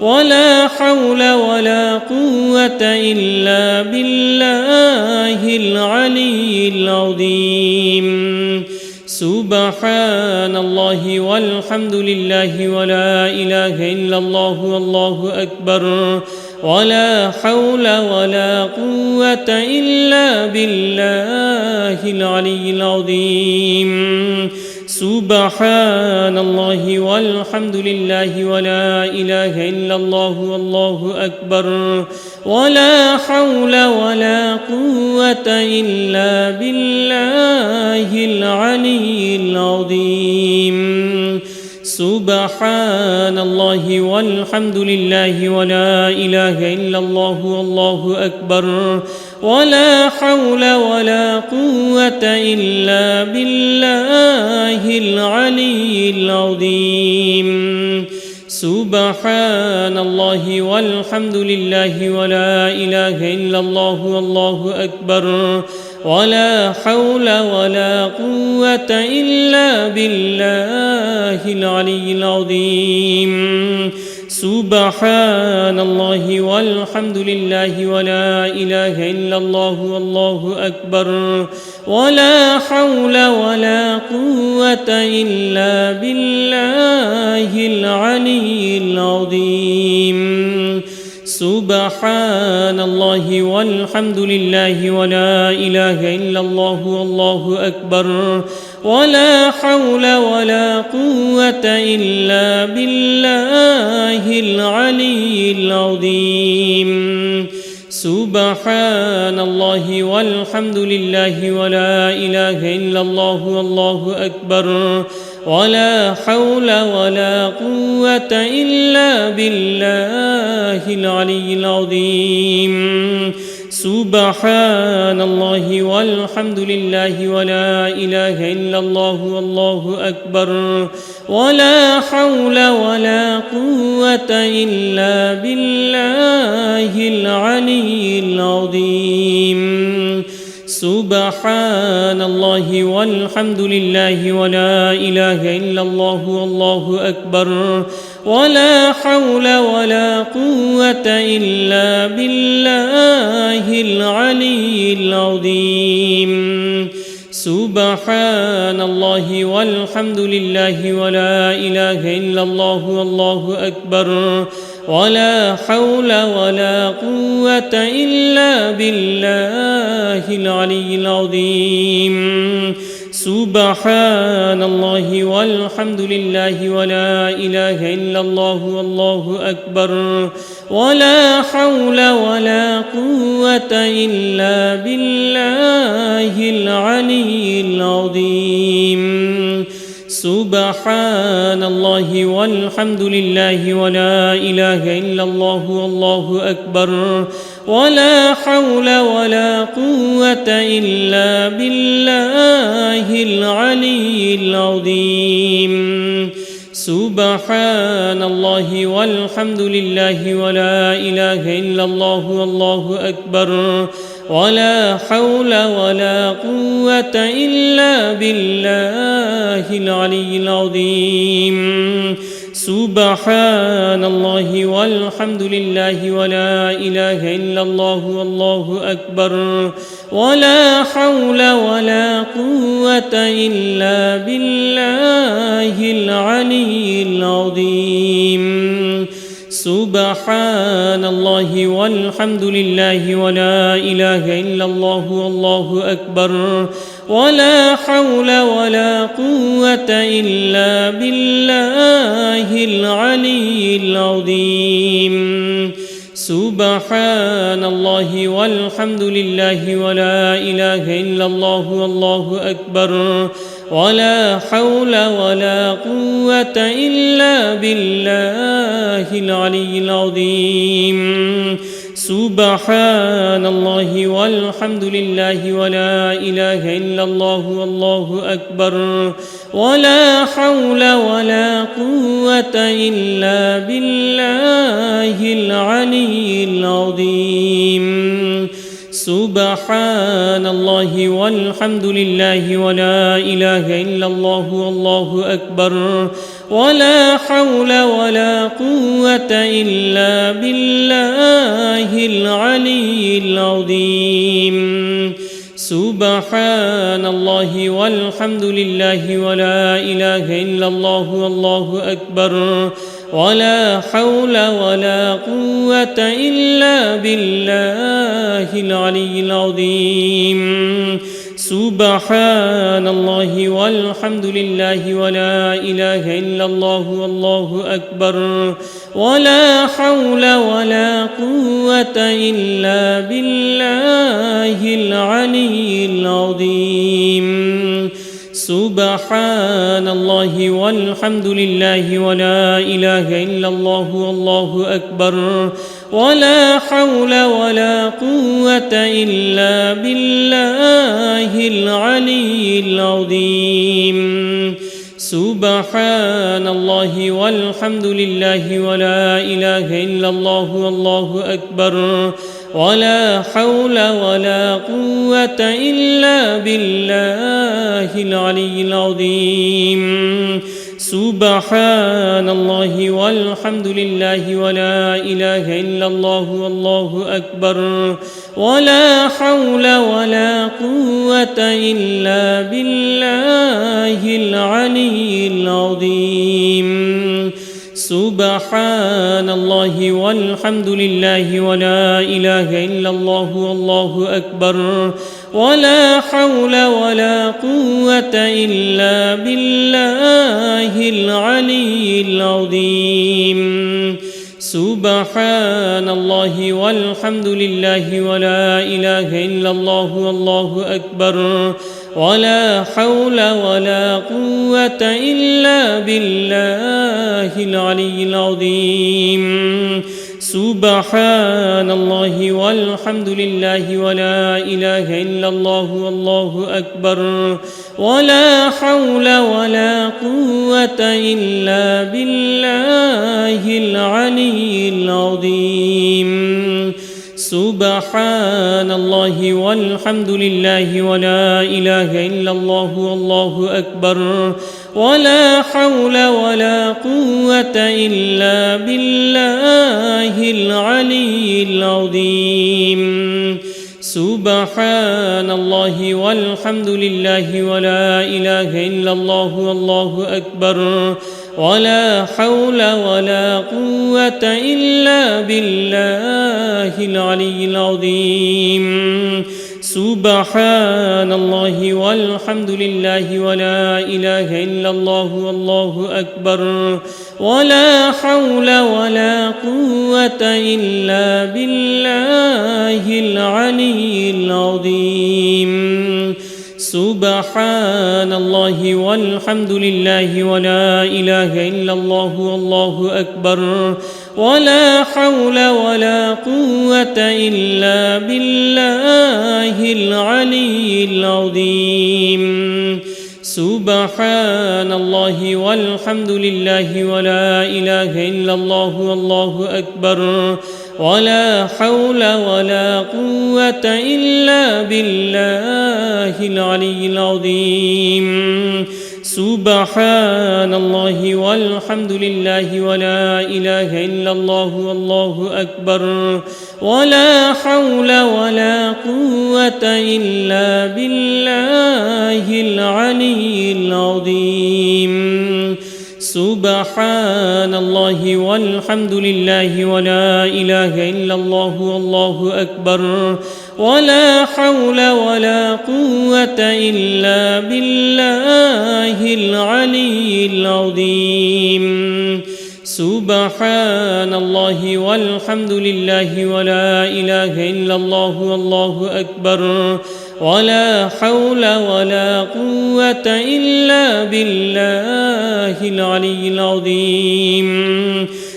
ولا حول ولا قوة إلا بالله العلي العظيم سبحان الله والحمد لله ولا إله إلا الله والله أكبر ولا حول ولا قوة إلا بالله العلي العظيم سبحان الله والحمد لله ولا إله إلا الله والله أكبر ولا حول ولا قوة إلا بالله العلي العظيم سبحان الله والحمد لله ولا إله إلا الله والله أكبر ولا حول ولا قوة إلا بالله العلي العظيم سبحان الله والحمد لله ولا إله إلا الله والله أكبر ولا حول ولا قوة إلا بالله العلي العظيم سبحان الله والحمد لله ولا إله إلا الله والله أكبر ولا حول ولا قوة إلا بالله العلي العظيم سبحان الله والحمد لله ولا إله إلا الله والله أكبر ولا حول ولا قوة إلا بالله العلي العظيم سبحان الله والحمد لله ولا إله إلا الله والله أكبر ولا حول ولا قوة إلا بالله العلي العظيم سبحان الله والحمد لله ولا إله إلا الله والله أكبر ولا حول ولا قوة إلا بالله العلي العظيم سبحان الله والحمد لله ولا إله إلا الله والله أكبر ولا حول ولا قوة إلا بالله العلي العظيم سبحان الله والحمد لله ولا إله إلا الله والله أكبر ولا حول ولا قوة إلا بالله العلي العظيم سبحان الله والحمد لله ولا إله إلا الله والله أكبر ولا حول ولا قوة إلا بالله العلي العظيم سبحان الله والحمد لله ولا إله إلا الله والله أكبر ولا حول ولا قوة إلا بالله العلي العظيم سبحان الله والحمد لله ولا إله إلا الله والله أكبر ولا حول ولا قوة إلا بالله العلي العظيم سبحان الله والحمد لله ولا إله إلا الله والله أكبر ولا حول ولا قوة إلا بالله العلي العظيم سبحان الله والحمد لله ولا إله إلا الله والله أكبر ولا حول ولا قوة إلا بالله العلي العظيم سبحان الله والحمد لله ولا إله إلا الله والله أكبر ولا حول ولا قوة إلا بالله العلي العظيم سبحان الله والحمد لله ولا إله إلا الله والله أكبر ولا حول ولا قوة إلا بالله العلي العظيم سبحان الله والحمد لله ولا إله إلا الله والله أكبر ولا حول ولا قوة إلا بالله العلي العظيم سبحان الله والحمد لله ولا إله إلا الله والله أكبر ولا حول ولا قوة إلا بالله العلي العظيم سبحان الله والحمد لله ولا إله إلا الله والله أكبر ولا حول ولا قوة إلا بالله العلي العظيم سبحان الله والحمد لله ولا إله إلا الله والله أكبر ولا حول ولا قوة إلا بالله العلي العظيم سبحان الله والحمد لله ولا إله إلا الله والله أكبر ولا حول ولا قوة إلا بالله العلي العظيم سبحان الله والحمد لله ولا إله إلا الله والله أكبر ولا حول ولا قوة إلا بالله العلي العظيم سبحان الله والحمد لله ولا إله إلا الله والله أكبر ولا حول ولا قوة إلا بالله العلي العظيم سبحان الله والحمد لله ولا إله إلا الله والله أكبر ولا حول ولا قوة إلا بالله العلي العظيم سبحان الله والحمد لله ولا إله إلا الله والله أكبر ولا حول ولا قوة إلا بالله العلي العظيم سبحان الله والحمد لله ولا إله إلا الله والله أكبر ولا حول ولا قوة إلا بالله العلي العظيم سبحان الله والحمد لله ولا إله إلا الله والله أكبر ولا حول ولا قوة إلا بالله العلي العظيم سبحان الله والحمد لله ولا إله إلا الله والله أكبر ولا حول ولا قوة إلا بالله العلي العظيم سبحان الله والحمد لله ولا إله إلا الله والله أكبر ولا حول ولا قوة إلا بالله العلي العظيم سبحان الله والحمد لله ولا إله إلا الله والله أكبر ولا حول ولا قوة إلا بالله العلي العظيم سبحان الله والحمد لله ولا إله إلا الله والله أكبر ولا حول ولا قوة إلا بالله العلي العظيم سبحان الله والحمد لله ولا إله إلا الله والله أكبر ولا حول ولا قوة إلا بالله العلي العظيم سبحان الله والحمد لله ولا إله إلا الله والله أكبر ولا حول ولا قوة إلا بالله العلي العظيم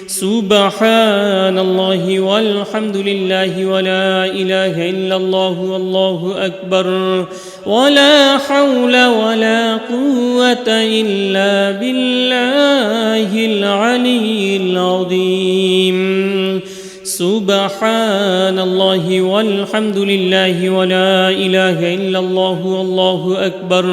سبحان الله والحمد لله ولا إله إلا الله والله أكبر ولا حول ولا قوة إلا بالله العلي العظيم سبحان الله والحمد لله ولا إله إلا الله والله أكبر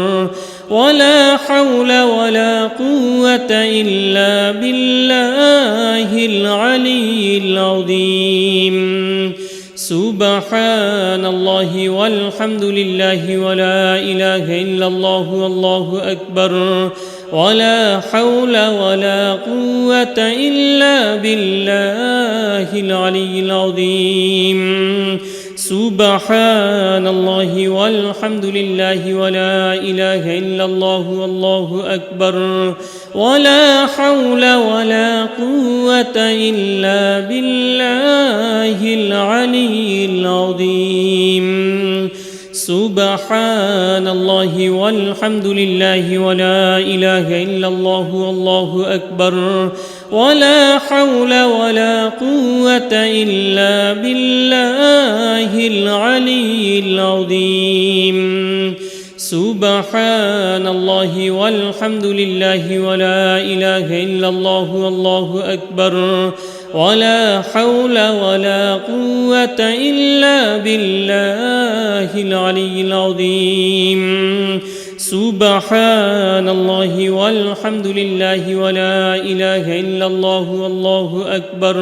ولا حول ولا قوة إلا بالله العلي العظيم سبحان الله والحمد لله ولا إله إلا الله والله أكبر ولا حول ولا قوة إلا بالله العلي العظيم سبحان الله والحمد لله ولا إله إلا الله والله أكبر ولا حول ولا قوة إلا بالله العلي العظيم سبحان الله والحمد لله ولا إله إلا الله والله أكبر ولا حول ولا قوة إلا بالله العلي العظيم سبحان الله والحمد لله ولا إله إلا الله والله أكبر ولا حول ولا قوة إلا بالله العلي العظيم سبحان الله والحمد لله ولا إله إلا الله والله أكبر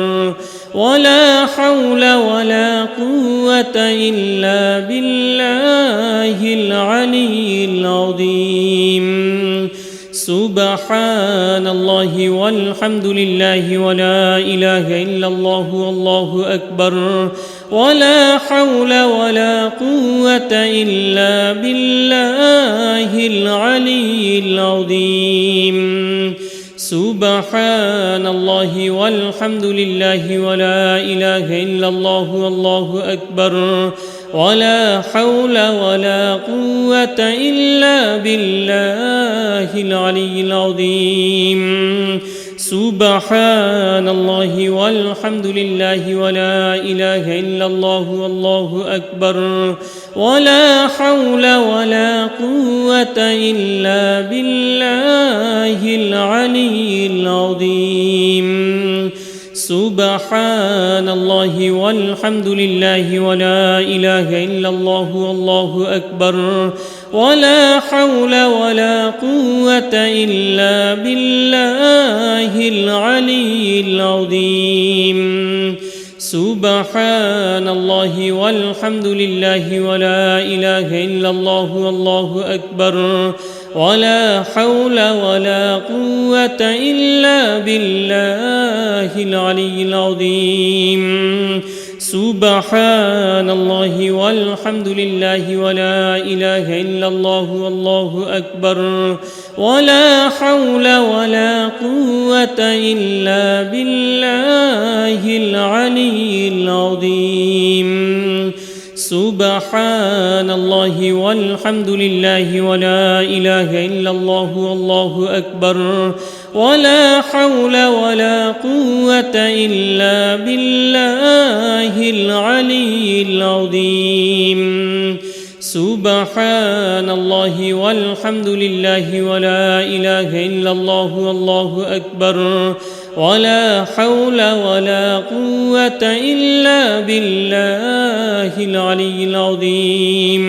ولا حول ولا قوة إلا بالله العلي العظيم سبحان الله والحمد لله ولا إله إلا الله والله أكبر ولا حول ولا قوة إلا بالله العلي العظيم سبحان الله والحمد لله ولا إله إلا الله والله أكبر ولا حول ولا قوة إلا بالله العلي العظيم سبحان الله والحمد لله ولا إله إلا الله والله أكبر ولا حول ولا قوة إلا بالله العلي العظيم سبحان الله والحمد لله ولا إله إلا الله والله أكبر ولا حول ولا قوة إلا بالله العلي العظيم سبحان الله والحمد لله ولا إله إلا الله والله أكبر ولا حول ولا قوة إلا بالله العلي العظيم سبحان الله والحمد لله ولا إله إلا الله والله أكبر ولا حول ولا قوة إلا بالله العلي العظيم سبحان الله والحمد لله ولا إله إلا الله والله أكبر ولا حول ولا قوة إلا بالله العلي العظيم سبحان الله والحمد لله ولا إله إلا الله والله أكبر ولا حول ولا قوة إلا بالله العلي العظيم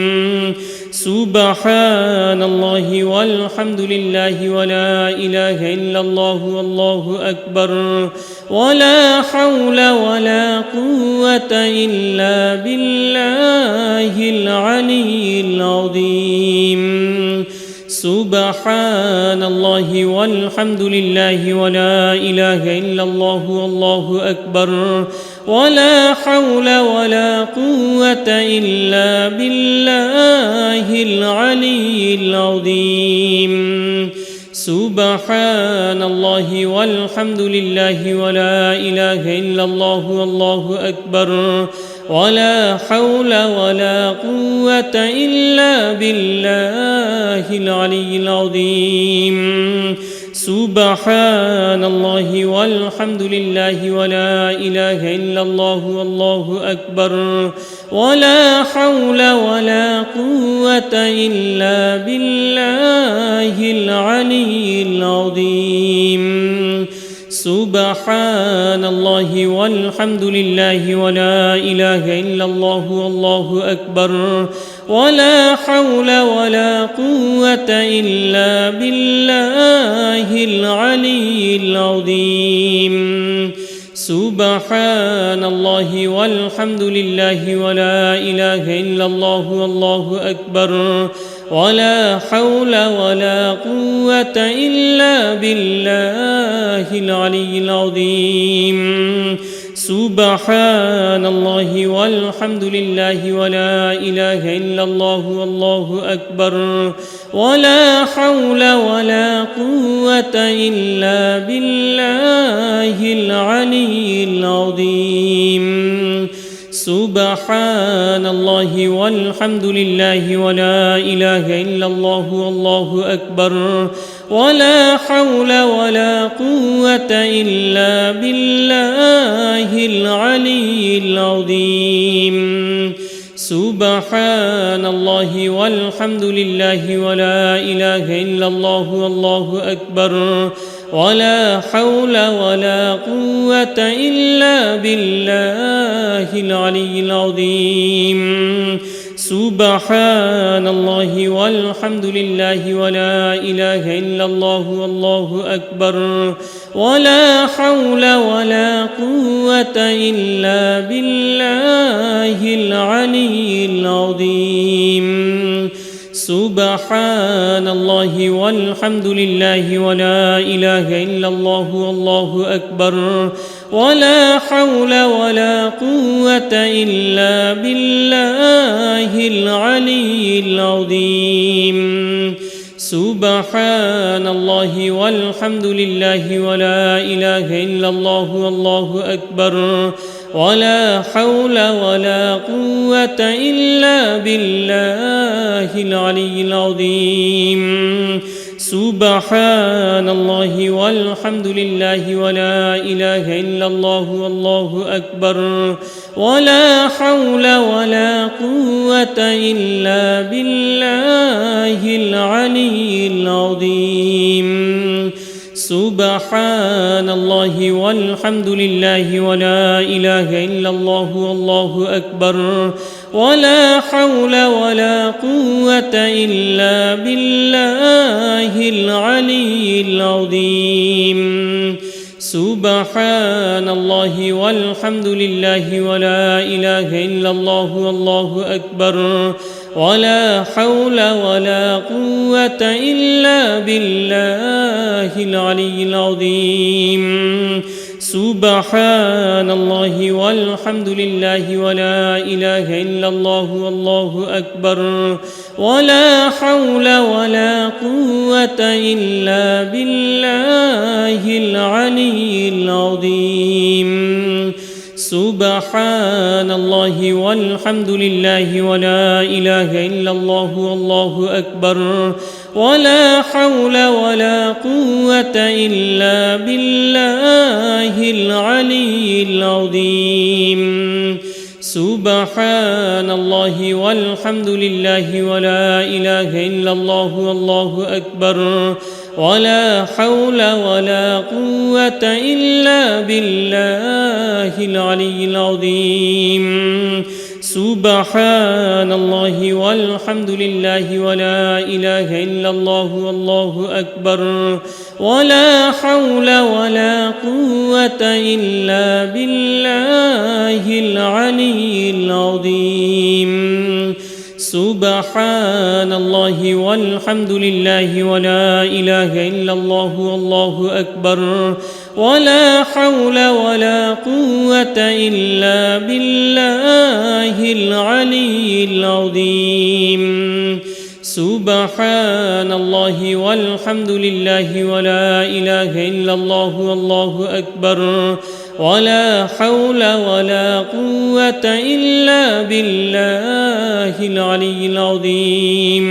سبحان الله والحمد لله ولا إله إلا الله والله أكبر ولا حول ولا قوة إلا بالله العلي العظيم سبحان الله والحمد لله ولا إله إلا الله والله أكبر ولا حول ولا قوة إلا بالله العلي العظيم سبحان الله والحمد لله ولا إله إلا الله والله أكبر ولا حول ولا قوة إلا بالله العلي العظيم سبحان الله والحمد لله ولا إله إلا الله والله أكبر ولا حول ولا قوة إلا بالله العلي العظيم سبحان الله والحمد لله ولا إله إلا الله والله أكبر ولا حول ولا قوة إلا بالله العلي العظيم سبحان الله والحمد لله ولا إله إلا الله والله أكبر ولا حول ولا قوة إلا بالله العلي العظيم سبحان الله والحمد لله ولا إله إلا الله والله أكبر ولا حول ولا قوة إلا بالله العلي العظيم سبحان الله والحمد لله ولا إله إلا الله والله أكبر ولا حول ولا قوة إلا بالله العلي العظيم سبحان الله والحمد لله ولا إله إلا الله والله أكبر ولا حول ولا قوة إلا بالله العلي العظيم سبحان الله والحمد لله ولا إله إلا الله والله أكبر ولا حول ولا قوة إلا بالله العلي العظيم سبحان الله والحمد لله ولا إله إلا الله والله أكبر ولا حول ولا قوة إلا بالله العلي العظيم سبحان الله والحمد لله ولا إله إلا الله والله أكبر ولا حول ولا قوة إلا بالله العلي العظيم سبحان الله والحمد لله ولا إله إلا الله والله أكبر ولا حول ولا قوة إلا بالله العلي العظيم سبحان الله والحمد لله ولا إله إلا الله والله أكبر ولا حول ولا قوة إلا بالله العلي العظيم سبحان الله والحمد لله ولا إله إلا الله والله أكبر ولا حول ولا قوة إلا بالله العلي العظيم سبحان الله والحمد لله ولا إله إلا الله والله أكبر ولا حول ولا قوة إلا بالله العلي العظيم سبحان الله والحمد لله ولا إله إلا الله والله أكبر ولا حول ولا قوة إلا بالله العلي العظيم سبحان الله والحمد لله ولا إله إلا الله والله أكبر ولا حول ولا قوة إلا بالله العلي العظيم سبحان الله والحمد لله ولا إله إلا الله والله أكبر ولا حول ولا قوة إلا بالله العلي العظيم سبحان الله والحمد لله ولا إله إلا الله والله أكبر ولا حول ولا قوة إلا بالله العلي العظيم سبحان الله والحمد لله ولا إله إلا الله والله أكبر ولا حول ولا قوة إلا بالله العلي العظيم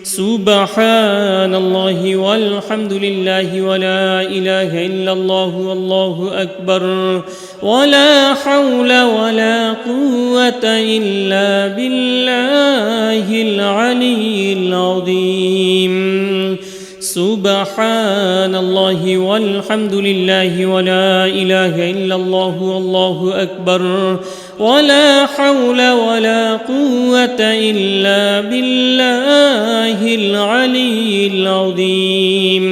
سبحان الله والحمد لله ولا إله إلا الله والله أكبر ولا حول ولا قوة إلا بالله العلي العظيم سبحان الله والحمد لله ولا إله إلا الله والله أكبر ولا حول ولا قوة إلا بالله العلي العظيم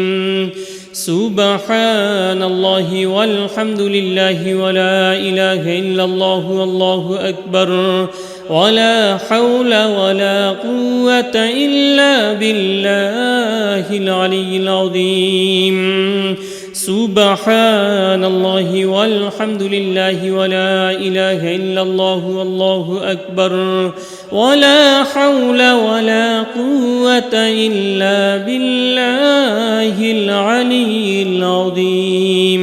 سبحان الله والحمد لله ولا إله إلا الله والله أكبر ولا حول ولا قوة إلا بالله العلي العظيم سبحان الله والحمد لله ولا إله إلا الله والله أكبر ولا حول ولا قوة إلا بالله العلي العظيم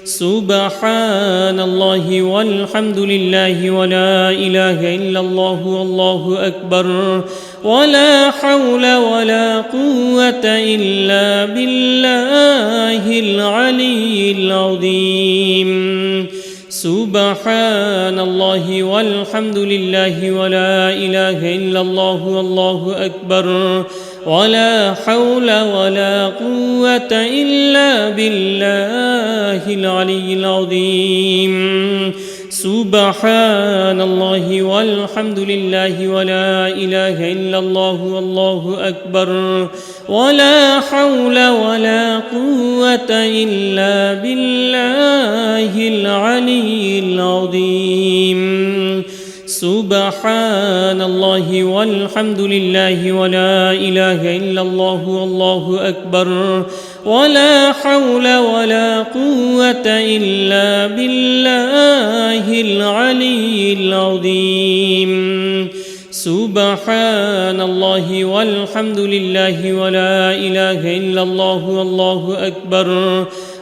سبحان الله والحمد لله ولا إله إلا الله والله أكبر ولا حول ولا قوة إلا بالله العلي العظيم سبحان الله والحمد لله ولا إله إلا الله والله أكبر ولا حول ولا قوة إلا بالله العلي العظيم سبحان الله والحمد لله ولا إله إلا الله والله أكبر ولا حول ولا قوة إلا بالله العلي العظيم سبحان الله والحمد لله ولا إله إلا الله والله أكبر ولا حول ولا قوة إلا بالله العلي العظيم سبحان الله والحمد لله ولا إله إلا الله والله أكبر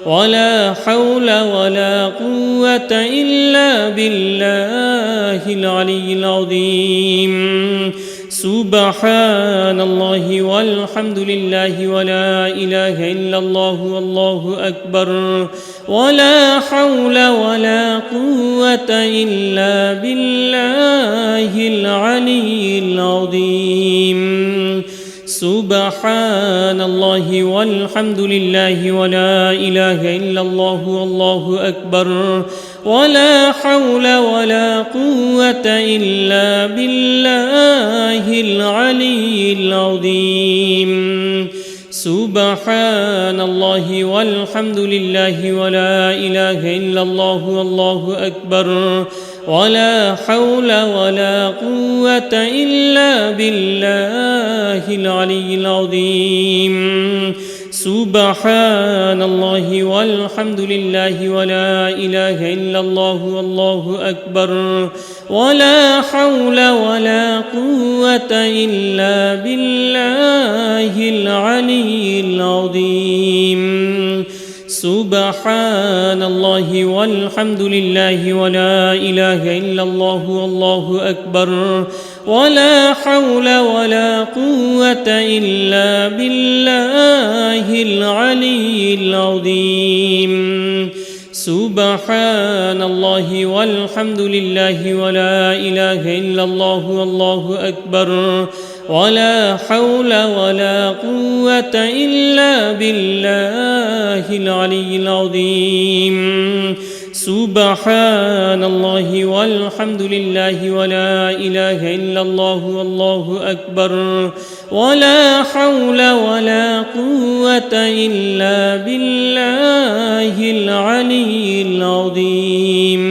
ولا حول ولا قوة إلا بالله العلي العظيم سبحان الله والحمد لله ولا إله إلا الله والله أكبر ولا حول ولا قوة إلا بالله العلي العظيم سبحان الله والحمد لله ولا إله إلا الله والله أكبر ولا حول ولا قوة إلا بالله العلي العظيم سبحان الله والحمد لله ولا إله إلا الله والله أكبر ولا حول ولا قوة إلا بالله العلي العظيم سبحان الله والحمد لله ولا إله إلا الله والله أكبر ولا حول ولا قوة إلا بالله العلي العظيم سبحان الله والحمد لله ولا إله إلا الله والله أكبر ولا حول ولا قوة إلا بالله العلي العظيم سبحان الله والحمد لله ولا إله إلا الله والله أكبر ولا حول ولا قوة إلا بالله العلي العظيم سبحان الله والحمد لله ولا إله إلا الله والله أكبر ولا حول ولا قوة إلا بالله العلي العظيم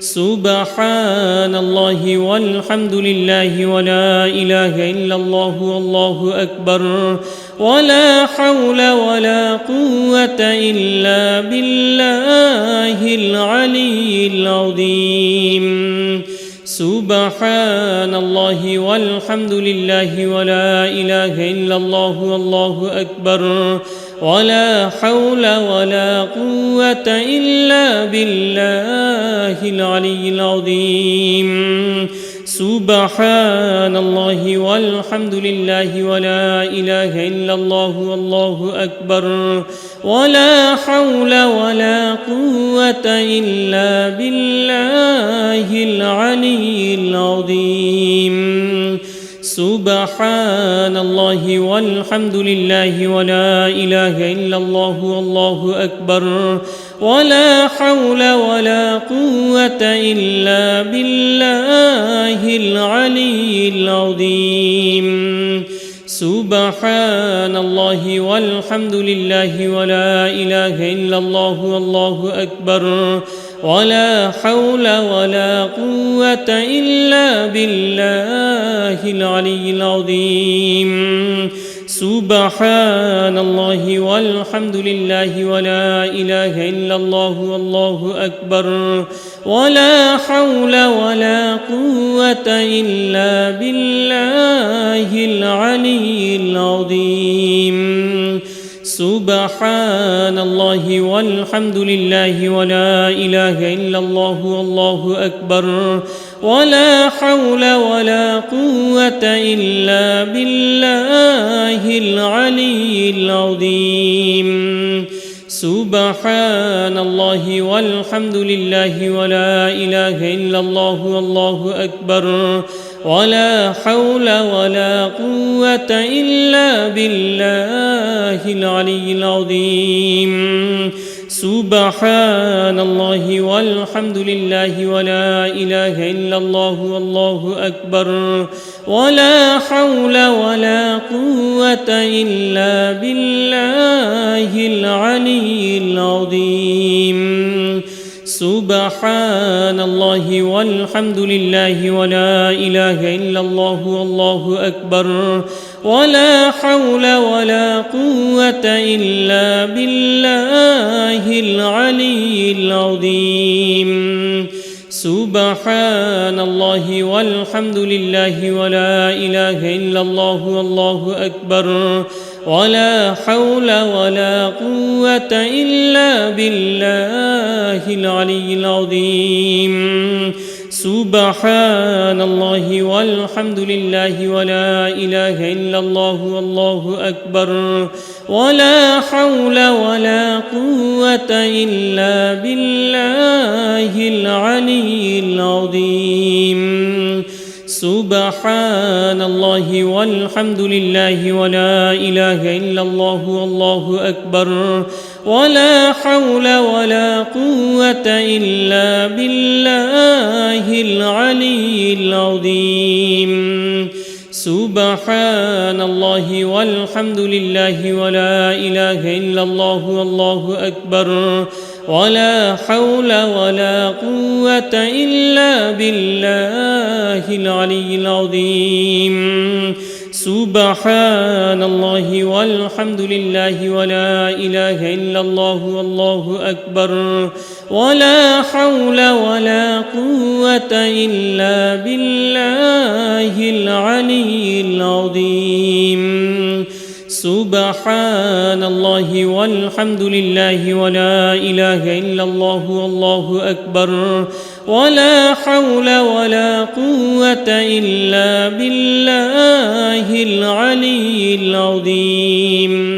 سبحان الله والحمد لله ولا إله إلا الله والله أكبر ولا حول ولا قوة إلا بالله العلي العظيم سبحان الله والحمد لله ولا إله إلا الله والله أكبر ولا حول ولا قوة إلا بالله العلي العظيم سبحان الله والحمد لله ولا إله إلا الله والله أكبر ولا حول ولا قوة إلا بالله العلي العظيم سبحان الله والحمد لله ولا إله إلا الله والله أكبر ولا حول ولا قوة إلا بالله العلي العظيم سبحان الله والحمد لله ولا إله إلا الله والله أكبر ولا حول ولا قوة إلا بالله العلي العظيم سبحان الله والحمد لله ولا إله إلا الله والله أكبر ولا حول ولا قوة إلا بالله العلي العظيم سبحان الله والحمد لله ولا إله إلا الله والله أكبر ولا حول ولا قوة إلا بالله العلي العظيم سبحان الله والحمد لله ولا إله إلا الله والله أكبر ولا حول ولا قوة إلا بالله العلي العظيم سبحان الله والحمد لله ولا إله إلا الله والله أكبر ولا حول ولا قوة إلا بالله العلي العظيم سبحان الله والحمد لله ولا إله إلا الله والله أكبر ولا حول ولا قوة إلا بالله العلي العظيم سبحان الله والحمد لله ولا إله إلا الله والله أكبر ولا حول ولا قوة إلا بالله العلي العظيم سبحان الله والحمد لله ولا إله إلا الله والله أكبر ولا حول ولا قوة إلا بالله العلي العظيم سبحان الله والحمد لله ولا إله إلا الله والله أكبر ولا حول ولا قوة إلا بالله العلي العظيم سبحان الله والحمد لله ولا إله إلا الله والله أكبر ولا حول ولا قوة إلا بالله العلي العظيم سبحان الله والحمد لله ولا إله إلا الله والله أكبر ولا حول ولا قوة إلا بالله العلي العظيم سبحان الله والحمد لله ولا إله إلا الله والله أكبر ولا حول ولا قوة إلا بالله العلي العظيم